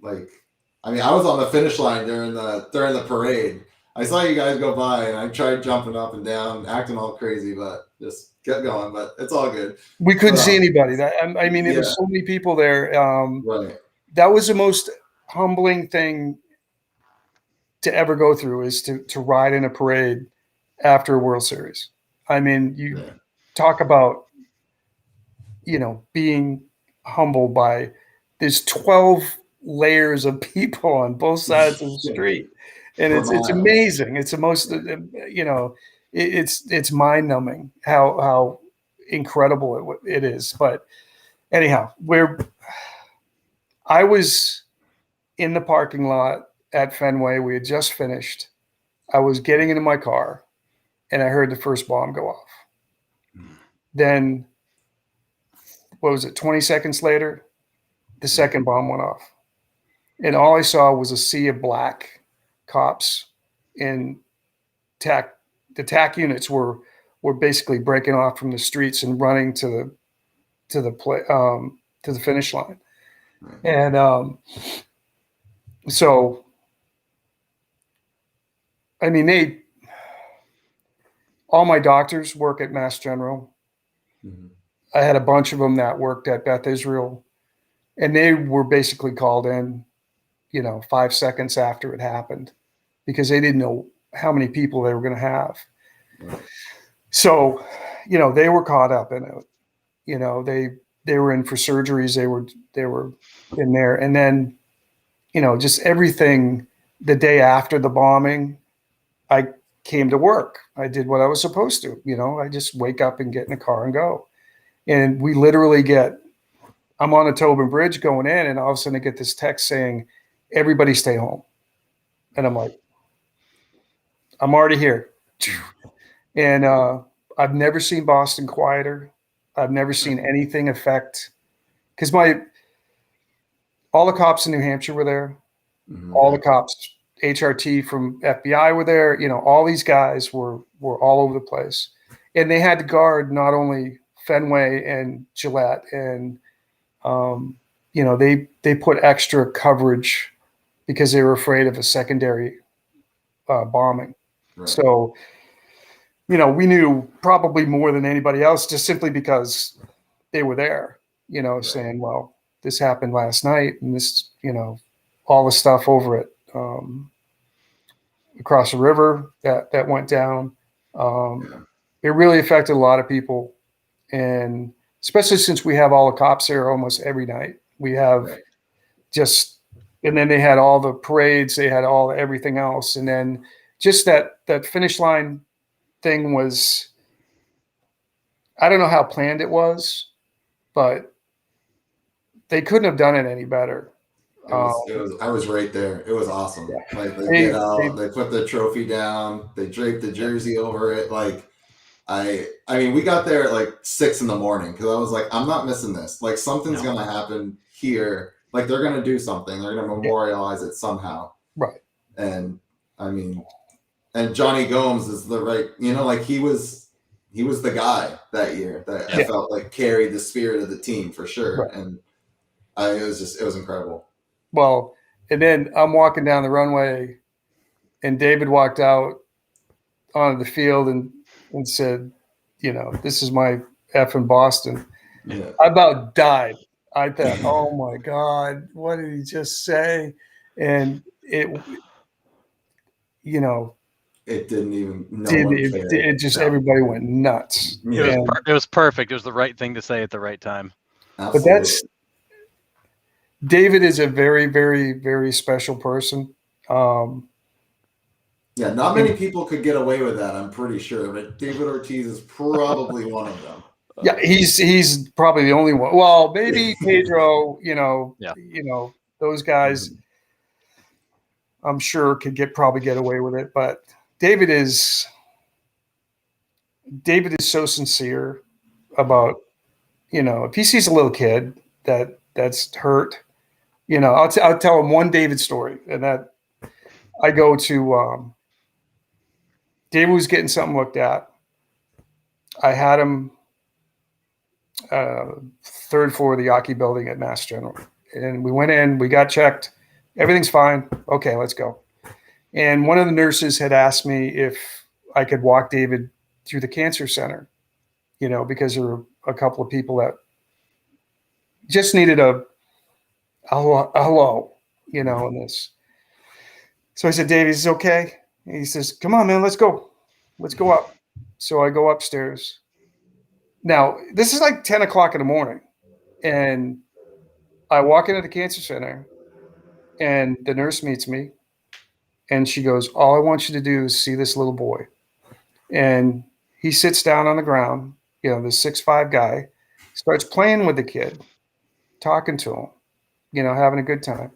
Like, I mean, I was on the finish line during the parade. I saw you guys go by and I tried jumping up and down, acting all crazy, but just kept going. But it's all good. We couldn't see anybody. There was so many people there. Right. That was the most humbling thing to ever go through, is to ride in a parade after a World Series. I mean, you talk about, being humbled by there's 12 layers of people on both sides of the street. And it's amazing. It's the most, it's mind numbing how incredible it is. But anyhow, I was in the parking lot at Fenway. We had just finished. I was getting into my car and I heard the first bomb go off. Then, what was it, 20 seconds later, the second bomb went off. And all I saw was a sea of black cops in TAC. The TAC units were basically breaking off from the streets and running to the finish line. And so, I mean, all my doctors work at Mass General. I had a bunch of them that worked at Beth Israel, and they were basically called in, 5 seconds after it happened, because they didn't know how many people they were going to have. Right. So, they were caught up in it. They were in for surgeries. They were in there. And then, just everything the day after the bombing, I came to work. I did what I was supposed to. I just wake up and get in the car and go. And we literally I'm on a Tobin Bridge going in, and all of a sudden I get this text saying, everybody stay home. And I'm like, I'm already here. And I've never seen Boston quieter. I've never seen anything affect, because all the cops in New Hampshire were there. Mhm. All the cops, HRT from FBI were there. All these guys were all over the place, and they had to guard not only Fenway and Gillette, and they put extra coverage because they were afraid of a secondary bombing. Right. So, we knew probably more than anybody else, just simply because they were there, saying, well, this happened last night, and this, all the stuff over at across the river that went down. It really affected a lot of people, and especially since we have all the cops there almost every night. We have and then they had all the parades, they had everything else, and then just that finish line thing was, I don't know how planned it was, but they couldn't have done it any better. It was. I was right there. It was awesome. Yeah. Like they get out, they put the trophy down, they drape the jersey over it. Like I mean, we got there at like 6 a.m. because I was like, I'm not missing this. Like something's gonna happen here. Like they're gonna do something. They're gonna memorialize it somehow. Right. And I mean, and Johnny Gomes is the right. Like he was the guy that year that I felt like carried the spirit of the team for sure. Right. And it was incredible. Well, and then I'm walking down the runway, and David walked out onto the field and said, this is my effing Boston. Yeah. I about died. I thought, oh my God, what did he just say? And it didn't even. Everybody went nuts. Yeah. It was perfect. It was the right thing to say at the right time. Absolutely. But David is a very, very, very special person. Not many people could get away with that, I'm pretty sure. But David Ortiz is probably one of them. Yeah, he's probably the only one. Well, maybe Pedro, those guys, I'm sure could probably get away with it. But David is so sincere about, if he sees a little kid that's hurt, I'll tell him one David story, and that I go to David was getting something looked at. I had him third floor of the Yaki building at Mass General, and we went in, we got checked, everything's fine. Okay, let's go. And one of the nurses had asked me if I could walk David through the cancer center, because there were a couple of people that just needed a hello, in this. So I said, David, is it okay? And he says, come on, man, let's go up. So I go upstairs. Now, this is like 10 o'clock in the morning, and I walk into the cancer center, and the nurse meets me, and she goes, all I want you to do is see this little boy. And he sits down on the ground, the 6'5" guy, starts playing with the kid, talking to him, having a good time.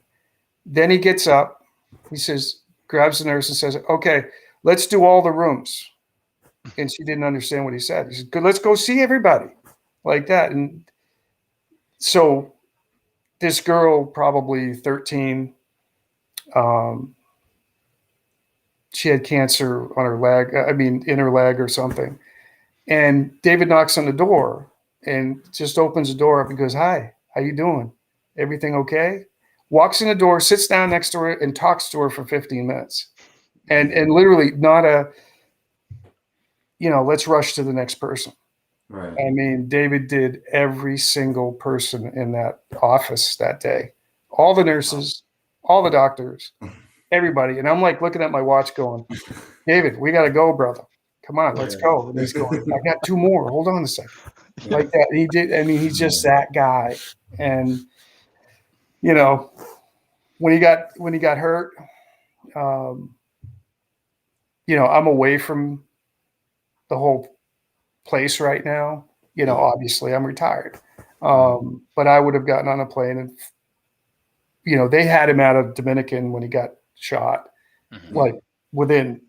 Then he gets up, he says, grabs the nurse and says, okay, let's do all the rooms. And she didn't understand what he said. He said, good, let's go see everybody, like that. And so this girl, probably 13, she had cancer on her leg, in her leg or something. And David knocks on the door and just opens the door up and goes, hi, how you doing? Everything okay? Walks in the door, sits down next to her and talks to her for 15 minutes. And literally not let's rush to the next person. Right. David did every single person in that office that day. All the nurses, all the doctors, everybody. And I'm like looking at my watch going, David, we got to go, brother. Come on, let's go. And he's going, I got 2 more. Hold on a second. Like that. He did. He's just that guy. And, when he got hurt, I'm away from the whole place right now. Obviously I'm retired. But I would have gotten on a plane and, they had him out of Dominican when he got shot, like within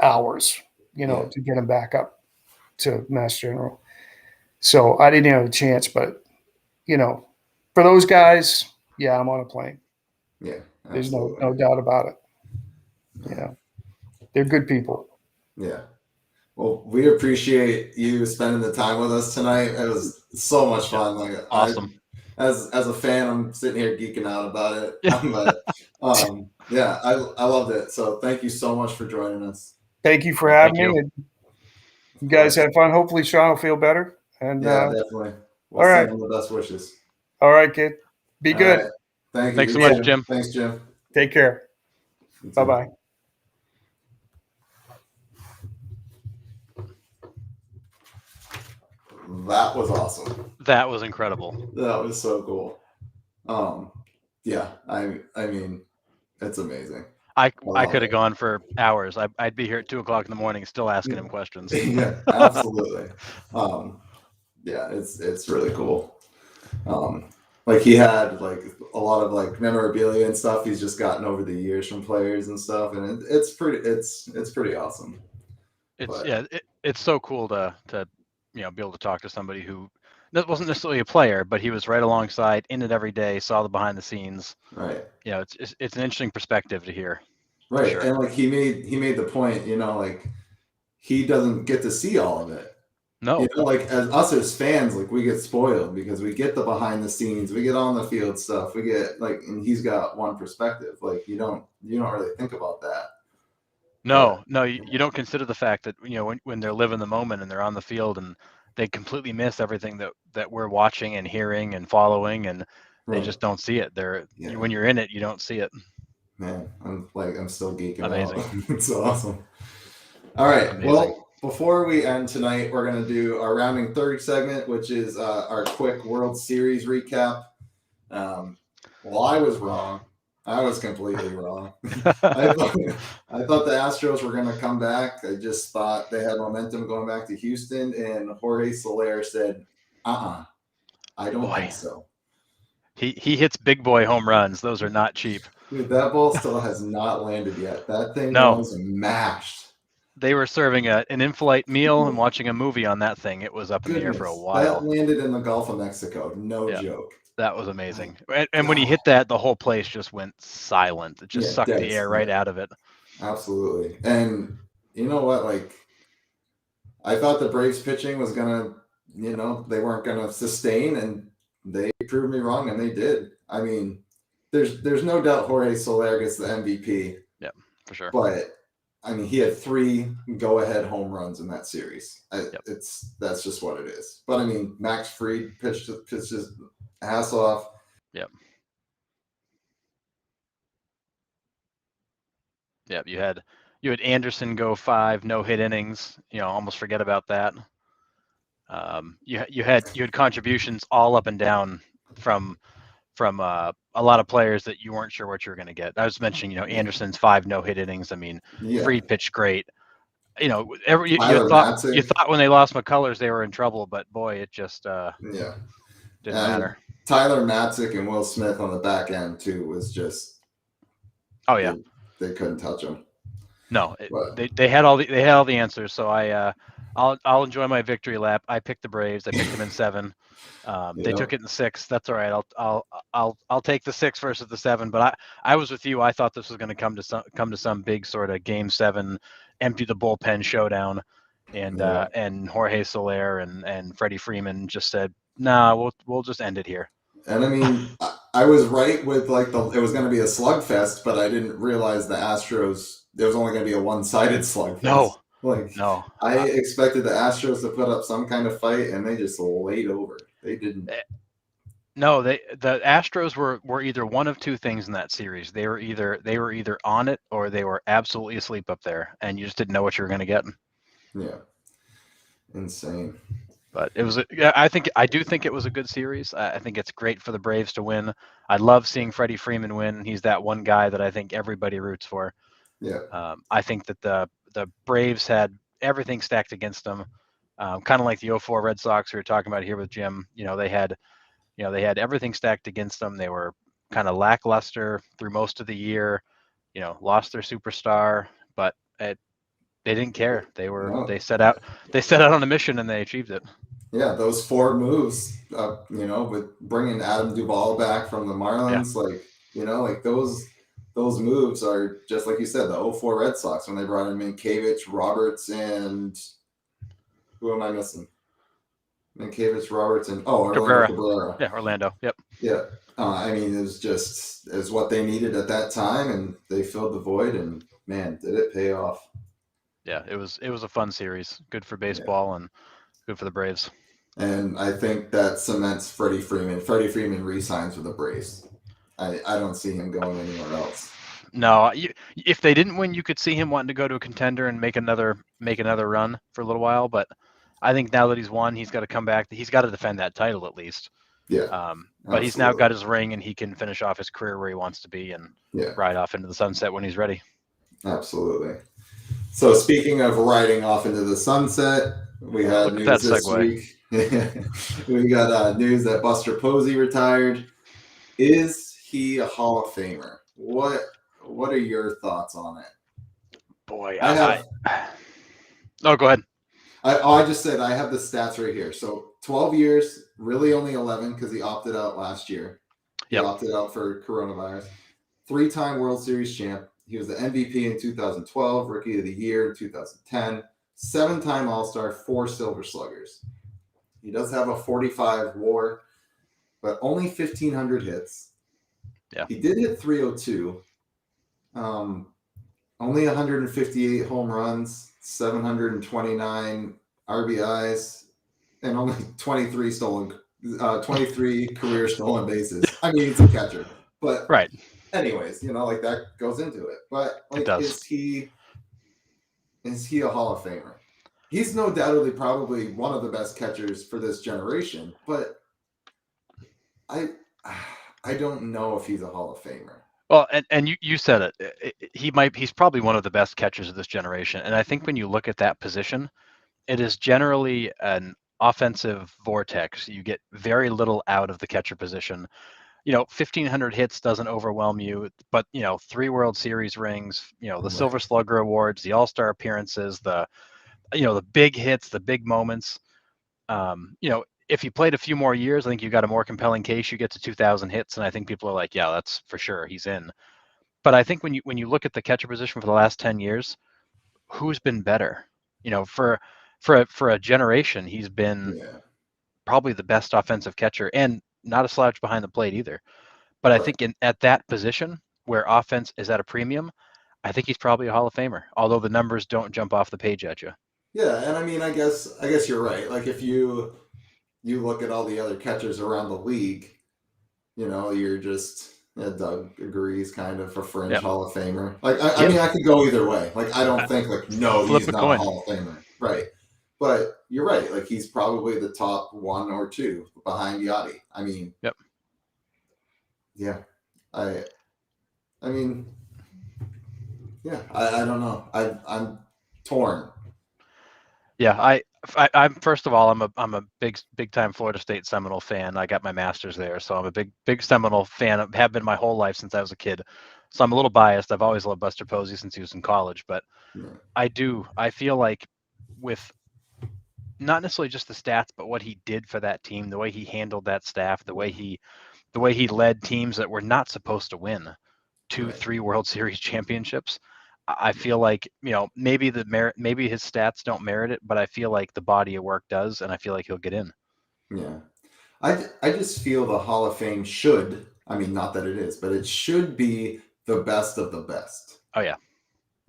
hours, to get him back up. to Mass General. So I didn't have a chance, but for those guys, yeah, I'm on a plane. Yeah, There's absolutely. no doubt about it. They're good people. Yeah. Well, we appreciate you spending the time with us tonight. It was so much fun. Like Awesome. as a fan, I'm sitting here geeking out about it. Yeah. But yeah, I loved it. So thank you so much for joining us. Thank you for Well, having thank me. you. And you guys have fun. Hopefully Sean will feel better. And Yeah, definitely. We'll all send right. him the best wishes. All right, kid. Be All good. right. Thank you. Thanks so You much, too. Jim. Thanks, Jim. Take care. You too. Bye-bye. That was awesome. That was incredible. That was so cool. Yeah, I mean, it's amazing. I love could have it. gone for hours. I'd be here at 2:00 in the morning still asking him questions. Yeah, absolutely. Yeah, it's really cool. Like he had like a lot of like memorabilia and stuff he's just gotten over the years from players and stuff, and it's pretty awesome. It's so cool to be able to talk to somebody who that wasn't necessarily a player, but he was right alongside in it every day, saw the behind the scenes. Right. It's an interesting perspective to hear. Right. Sure. And like he made the point, like he doesn't get to see all of it. No. Like as us as fans, like we get spoiled because we get the behind the scenes, we get on the field stuff, we get like, and he's got one perspective. Like you don't really think about that. No, you don't consider the fact that when they're living the moment and they're on the field and they completely miss everything that we're watching and hearing and following, and they just don't see it. When you're in it, you don't see it. Man, I'm still geeking Amazing. out. It's awesome. All right. Amazing. Well, before we end tonight, we're going to do our rounding third segment, which is our quick World Series recap. Well, I was wrong. I was completely wrong. I thought the Astros were going to come back. I just thought they had momentum going back to Houston, and Jorge Soler said, I don't think so. He hits big boy home runs. Those are not cheap. Dude, that ball still has not landed yet. That thing was mashed. They were serving an in-flight meal and watching a movie on that thing. It was up in the air for a while. That landed in the Gulf of Mexico. No joke. That was amazing. And when he hit that, the whole place just went silent. It just sucked the air right out of it. Absolutely. And you know what? Like, I thought the Braves pitching was going to, they weren't going to sustain, and they proved me wrong, and they did. I mean, there's no doubt Jorge Soler gets the MVP. Yeah, for sure. But I mean, he had 3 go-ahead home runs in that series. That's just what it is. But I mean, Max Fried pitched his ass off. Yep. Yep. You had Anderson go 5 no-hit innings. Almost forget about that. You had contributions all up and down from a lot of players that you weren't sure what you were going to get. I was mentioning, Anderson's 5 no-hit innings. I mean, Fried pitched great. You thought when they lost McCullers they were in trouble, but boy, it just didn't matter. Tyler Matzik and Will Smith on the back end too was just they couldn't touch him. No, they had all the answers. So I'll enjoy my victory lap. I picked the Braves. I picked them in 7. They took it in 6. That's all right. I'll take the 6 versus the 7. But I was with you. I thought this was going to come to some big sort of Game 7, empty the bullpen showdown, and Jorge Soler and Freddie Freeman just said, "Nah, we'll just end it here." And I mean, I was right with like it was going to be a slugfest, but I didn't realize the Astros. There was only going to be a one-sided slugfest. No. I expected the Astros to put up some kind of fight, and they just laid over. They didn't. No, the Astros were either one of 2 things in that series. They were either on it or they were absolutely asleep up there, and you just didn't know what you were going to get. Yeah, insane. But it was. I do think it was a good series. I think it's great for the Braves to win. I love seeing Freddie Freeman win. He's that one guy that I think everybody roots for. Yeah. I think that the Braves had everything stacked against them, kind of like the 04 Red Sox we were talking about here with Jim. They had everything stacked against them. They were kind of lackluster through most of the year. Lost their superstar, but They didn't care. No. They set out on a mission and they achieved it. Yeah, those 4 moves, with bringing Adam Duvall back from the Marlins, like those moves are just like you said, the '04 Red Sox when they brought in Minkiewicz, Roberts, and who am I missing? Minkiewicz, Roberts, and Orlando Cabrera. Yeah, Orlando. Yep. Yeah, I mean, it was just is what they needed at that time, and they filled the void. And man, did it pay off! Yeah, it was a fun series. Good for baseball and good for the Braves. And I think that cements Freddie Freeman. Freddie Freeman re-signs with the Braves. I don't see him going anywhere else. No, if they didn't win, you could see him wanting to go to a contender and make another run for a little while. But I think now that he's won, he's got to come back. He's got to defend that title at least. Yeah. But he's now got his ring and he can finish off his career where he wants to be and ride off into the sunset when he's ready. Absolutely. So speaking of riding off into the sunset, we had news this week. We got news that Buster Posey retired. Is he a Hall of Famer? What are your thoughts on it? Boy, go ahead. I just said I have the stats right here. So 12 years, really only 11 because he opted out last year. He opted out for coronavirus. 3-time World Series champ. He was the MVP in 2012, Rookie of the Year in 2010, 7-time All-Star, 4 Silver Sluggers. He does have a 45 WAR, but only 1,500 hits. Yeah. He did hit 302. Only 158 home runs, 729 RBIs, and only 23 career stolen bases. I mean, he's a catcher, but right. Anyways, that goes into it. But it does. Is he a Hall of Famer? He's no doubtedly probably one of the best catchers for this generation, but I don't know if he's a Hall of Famer. Well, and you said it. He's probably one of the best catchers of this generation. And I think when you look at that position, it is generally an offensive vortex. You get very little out of the catcher position. 1,500 hits doesn't overwhelm you, but 3 World Series rings, the Silver Slugger awards, the All-Star appearances, the big hits, the big moments. If you played a few more years, I think you got a more compelling case. You get to 2,000 hits, and I think people are like, yeah, that's for sure, he's in. But I think when you look at the catcher position for the last 10 years, who's been better? For a generation, he's been probably the best offensive catcher, and not a slouch behind the plate either. But I think at that position where offense is at a premium, I think he's probably a Hall of Famer, although the numbers don't jump off the page at you. Yeah, and I mean, I guess you're right. Like if you look at all the other catchers around the league, you're just Doug agrees, kind of a fringe Hall of Famer. Like I mean, I could go either way. Like I don't think no, he's not a Hall of Famer, right? But you're right. Like he's probably the top 1 or 2 behind Yachty. I mean, yeah. I mean, yeah. I don't know. I'm torn. Yeah, I'm first of all, I'm a big time Florida State Seminole fan. I got my master's there, so I'm a big Seminole fan. I have been my whole life since I was a kid. So I'm a little biased. I've always loved Buster Posey since he was in college, but I feel like with not necessarily just the stats, but what he did for that team, the way he handled that staff, the way he led teams that were not supposed to win 2-3 World Series championships. I feel like, maybe maybe his stats don't merit it, but I feel like the body of work does, and I feel like he'll get in. Yeah. I just feel the Hall of Fame should, I mean, not that it is, but it should be the best of the best. Oh, yeah.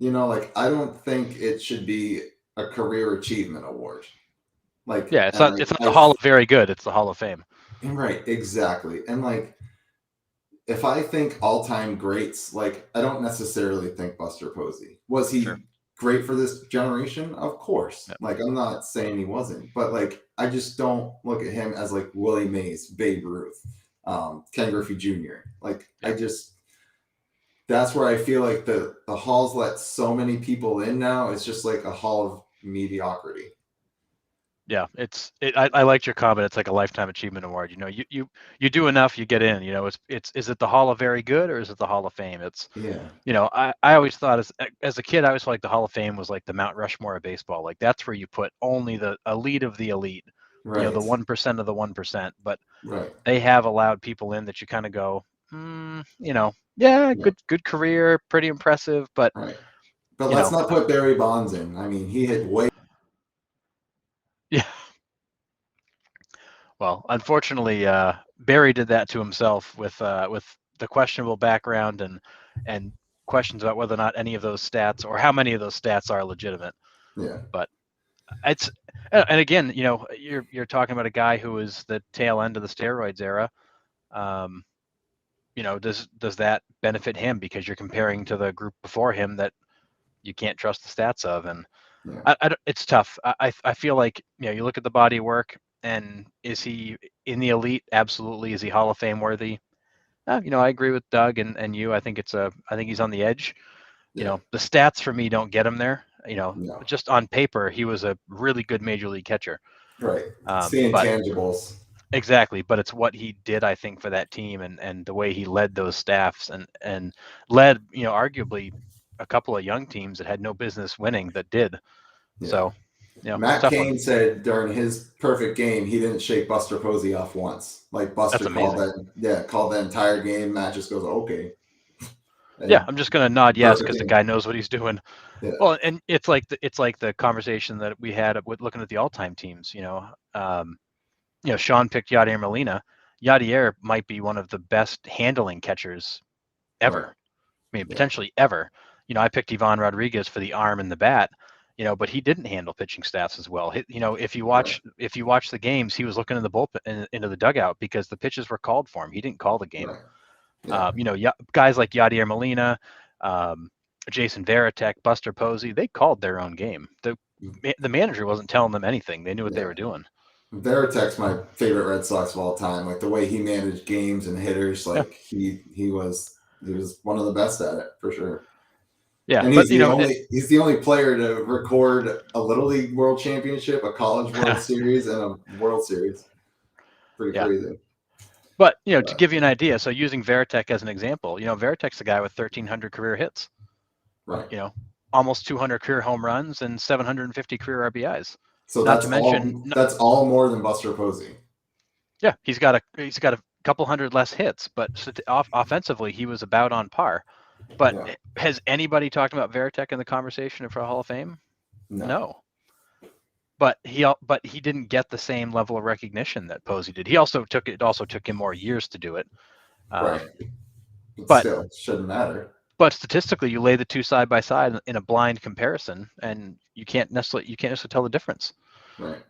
I don't think it should be a career achievement award. It's not the Hall of Very Good, it's the Hall of Fame. Right, exactly. And if I think all-time greats, I don't necessarily think Buster Posey. Was he great for this generation? Of course. Yep. I'm not saying he wasn't, but I just don't look at him as Willie Mays, Babe Ruth, Ken Griffey Jr. That's where I feel like the halls let so many people in now. It's just a hall of mediocrity. Yeah, I liked your comment. It's like a lifetime achievement award. You do enough, you get in. It's is it the Hall of Very Good or is it the Hall of Fame? It's Yeah. I always thought as a kid, I always felt like the Hall of Fame was like the Mount Rushmore of baseball. Like that's where you put only the elite of the elite. Right. The 1% of the 1%. But Right. they have allowed people in that you kind of go, yeah, Yeah. good career, pretty impressive, but Right. But let's not put Barry Bonds in. I mean, he hit way. yeah. Well, unfortunately, Barry did that to himself with the questionable background and questions about whether or not any of those stats or how many of those stats are legitimate. Yeah. But it's and again, you're talking about a guy who is the tail end of the steroids era. Does that benefit him because you're comparing to the group before him that you can't trust the stats of? And Yeah. it's tough. I feel like you look at the body of work, and is he in the elite? Absolutely. Is he Hall of Fame worthy? I agree with Doug and you. I think he's on the edge. Yeah. The stats for me don't get him there. No. Just on paper, he was a really good major league catcher. Right. It's the But intangibles. exactly, but it's what he did, I think, for that team and the way he led those staffs and led, arguably a couple of young teams that had no business winning that did. Yeah. So, Matt Cain said during his perfect game, he didn't shake Buster Posey off once. Like Buster called the entire game. Matt just goes, okay. And yeah, I'm just gonna nod yes because the guy knows what he's doing. Yeah. Well, and it's like the conversation that we had with looking at the all-time teams. Sean picked Yadier Molina. Yadier might be one of the best handling catchers ever. Right. I mean, potentially ever. I picked Ivan Rodriguez for the arm and the bat. But he didn't handle pitching stats as well. If you watch the games, he was looking in the bullpen into the dugout because the pitches were called for him. He didn't call the game. Right. Yeah. Guys like Yadier Molina, Jason Varitek, Buster Posey, they called their own game. The manager wasn't telling them anything. They knew what they were doing. Varitek's my favorite Red Sox of all time. Like the way he managed games and hitters, like he was one of the best at it for sure. Yeah, and he's the only player to record a Little League World Championship, a College World Series, and a World Series. Pretty crazy. But to give you an idea, so using Varitek as an example, Varitek's a guy with 1,300 career hits. Right. Almost 200 career home runs and 750 career RBIs. So that's all more than Buster Posey. Yeah, he's got a couple hundred less hits, but offensively he was about on par. But has anybody talked about Varitek in the conversation for Hall of Fame? No. But he didn't get the same level of recognition that Posey did. It also took him more years to do it. Right. But still, it shouldn't matter. But statistically, you lay the two side by side in a blind comparison, and you can't necessarily tell the difference. Right.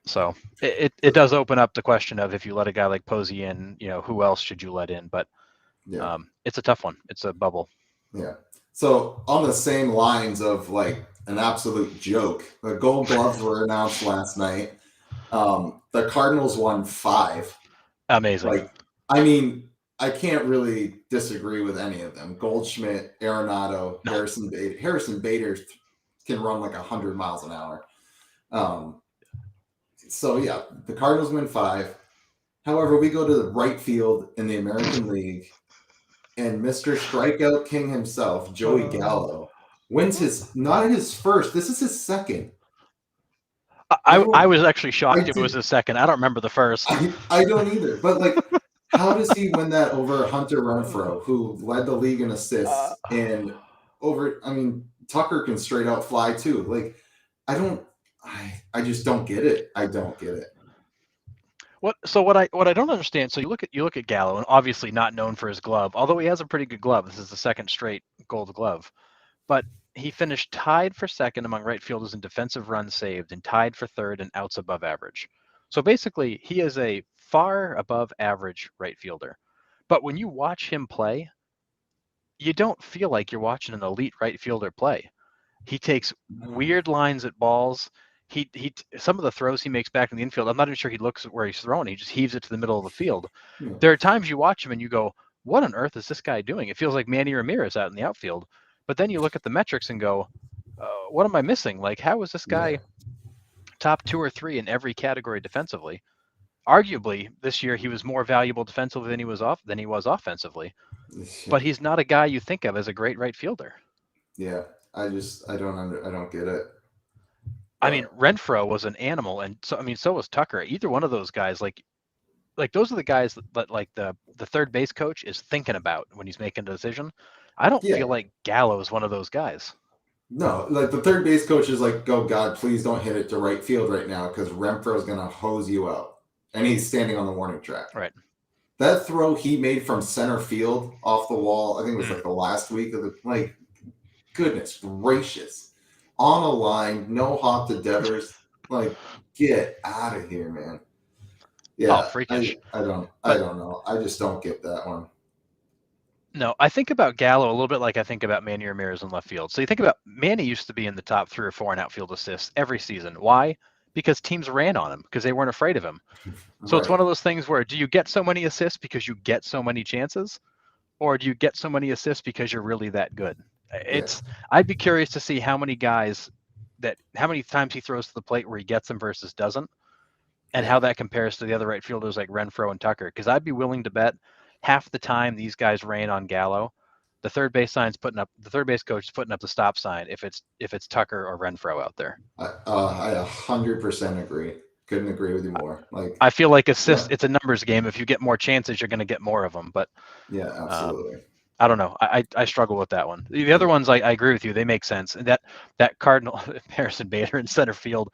So it does open up the question of if you let a guy like Posey in, who else should you let in? But it's a tough one. It's a bubble. Yeah. So on the same lines of like an absolute joke, the Gold Gloves were announced last night. The Cardinals won 5. Amazing. I can't really disagree with any of them. Goldschmidt, Arenado, Harrison Bader. Harrison Bader can run like 100 miles an hour. So yeah, the Cardinals win 5. However, we go to the right field in the American League, and Mr. Strikeout King himself, Joey Gallo, wins not his first. This is his second. I was actually shocked it was his second. I don't remember the first. I don't either. But like, how does he win that over Hunter Renfroe, who led the league in assists, and Tucker can straight out fly too. Like, I just don't get it. I don't get it. What I don't understand. So you look at Gallo, and obviously not known for his glove, although he has a pretty good glove. This is the second straight Gold Glove, but he finished tied for second among right fielders in defensive runs saved and tied for third in outs above average. So basically, he is a far above average right fielder. But when you watch him play, you don't feel like you're watching an elite right fielder play. He takes weird lines at balls. He some of the throws he makes back in the infield, I'm not even sure he looks at where he's throwing. He just heaves it to the middle of the field. Yeah. There are times you watch him and you go, what on earth is this guy doing? It feels like Manny Ramirez out in the outfield. But then you look at the metrics and go, what am I missing? Like, how is this guy top 2 or 3 in every category defensively. Arguably, this year he was more valuable defensively than he was offensively. But he's not a guy you think of as a great right fielder. Yeah, I don't get it. I mean, Renfroe was an animal, and so was Tucker. Either one of those guys, like those are the guys that like the third base coach is thinking about when he's making a decision. I don't feel like Gallo is one of those guys. No, like the third base coach is like, "Oh God, please don't hit it to right field right now because Renfroe is gonna hose you out," and he's standing on the warning track. Right. That throw he made from center field off the wall, I think it was like the last week of the goodness gracious, on a line, no hop to Devers, get out of here, man. Yeah, freakish. I don't know. I just don't get that one. No, I think about Gallo a little bit like I think about Manny Ramirez in left field. So you think about Manny used to be in the top 3 or 4 in outfield assists every season. Why? Because teams ran on him because they weren't afraid of him. So It's one of those things where do you get so many assists because you get so many chances, or do you get so many assists because you're really that good? I'd be curious to see how many times he throws to the plate where he gets them versus doesn't, and how that compares to the other right fielders like Renfroe and Tucker. Because I'd be willing to bet half the time these guys rain on Gallo, the third base coach is putting up the stop sign if it's Tucker or Renfroe out there. I 100% agree. Couldn't agree with you more. I feel like assists, it's a numbers game. If you get more chances, you're going to get more of them. But yeah, absolutely. I don't know. I struggle with that one. The other ones, I agree with you. They make sense. And that Cardinal Harrison Bader in center field,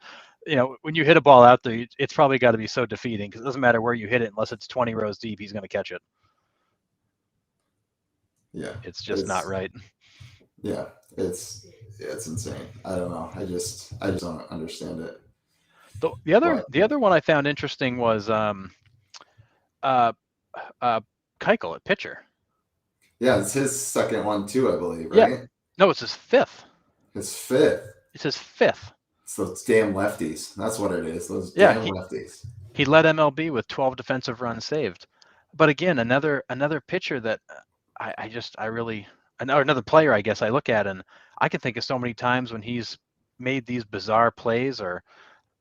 when you hit a ball out there, it's probably got to be so defeating because it doesn't matter where you hit it unless it's 20 rows deep. He's going to catch it. Yeah, it's just not right. Yeah, it's insane. I don't know. I just don't understand it. The other one I found interesting was Keuchel at pitcher. Yeah, it's his second one too, I believe, right? Yeah. No, it's his fifth. His fifth. It's his fifth. It's those damn lefties. That's what it is. Those damn lefties. He led MLB with 12 defensive runs saved. But again, another pitcher that another player, I guess, I look at, and I can think of so many times when he's made these bizarre plays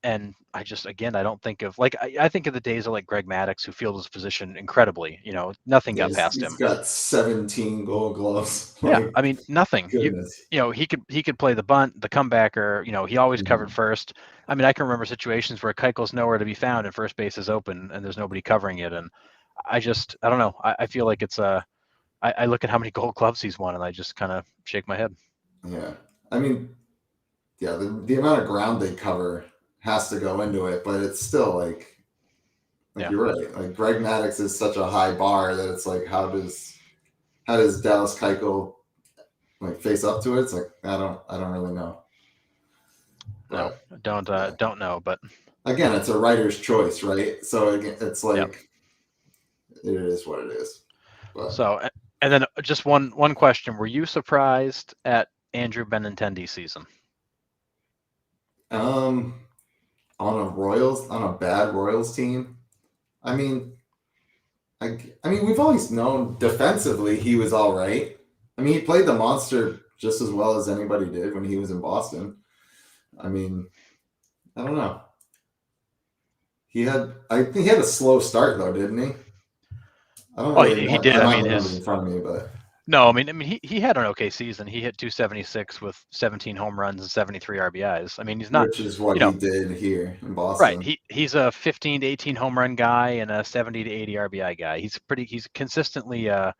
and I don't think of I think of the days of like Greg Maddux, who fielded his position incredibly. Nothing got past him. He's got 17 Gold Gloves. Yeah, I mean nothing. Goodness. He could play the bunt, the comebacker. He always covered first. I mean, I can remember situations where Keuchel's nowhere to be found and first base is open and there's nobody covering it. And I don't know. I feel like it's I look at how many Gold Gloves he's won and I just kind of shake my head. Yeah, I mean, yeah, the amount of ground they cover has to go into it, but it's still you're right. Like Greg Maddux is such a high bar that it's like, how does Dallas Keuchel face up to it? It's like I don't really know. No, don't know. But again, it's a writer's choice, right? So it's it is what it is. But. So, and then just one question: were you surprised at Andrew Benintendi's season? On a bad Royals team, I mean, we've always known defensively he was all right. I mean, he played the monster just as well as anybody did when he was in Boston. I mean, I don't know. I think he had a slow start though, didn't he? I don't really he did. I mean, in front of me, but. No, I mean, he had an okay season. He hit 276 with 17 home runs and 73 RBIs. I mean, he's not. Which is what he did here in Boston. Right. He's a 15 to 18 home run guy and a 70 to 80 RBI guy. He's consistently an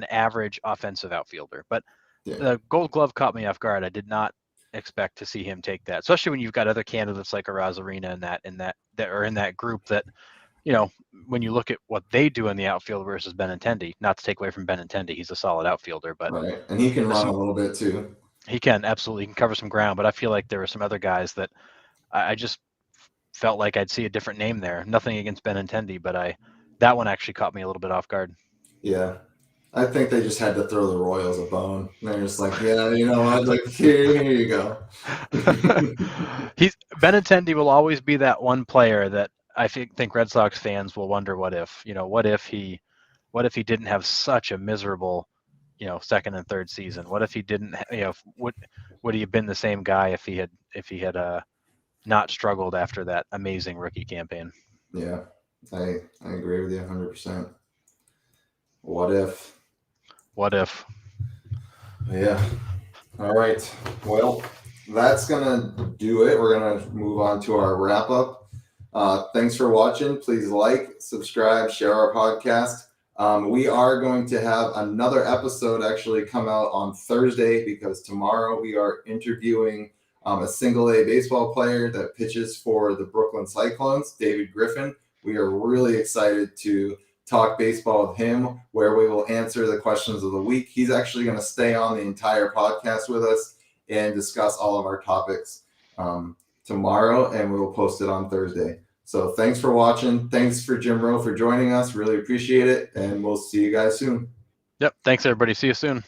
average offensive outfielder. But the Gold Glove caught me off guard. I did not expect to see him take that, especially when you've got other candidates like Arozarena in that are in that group that. When you look at what they do in the outfield versus Benintendi, not to take away from Benintendi, he's a solid outfielder, but right, and he can run a little bit too. He can absolutely. He can cover some ground, but I feel like there were some other guys that I just felt like I'd see a different name there. Nothing against Benintendi, but that one actually caught me a little bit off guard. Yeah, I think they just had to throw the Royals a bone. They're just like, yeah, you know what? Here you go. Benintendi will always be that one player that. I think Red Sox fans will wonder what if he didn't have such a miserable, second and third season? What if he didn't, would he have been the same guy if he had not struggled after that amazing rookie campaign. Yeah, I agree with you 100%. What if? What if? Yeah. All right. Well, that's going to do it. We're going to move on to our wrap up. Thanks for watching. Please like, subscribe, share our podcast. We are going to have another episode actually come out on Thursday, because tomorrow we are interviewing a single A baseball player that pitches for the Brooklyn Cyclones, David Griffin. We are really excited to talk baseball with him, where we will answer the questions of the week. He's actually going to stay on the entire podcast with us and discuss all of our topics tomorrow, and we will post it on Thursday. So thanks for watching. Thanks for Jim Rowe for joining us. Really appreciate it. And we'll see you guys soon. Yep. Thanks, everybody. See you soon.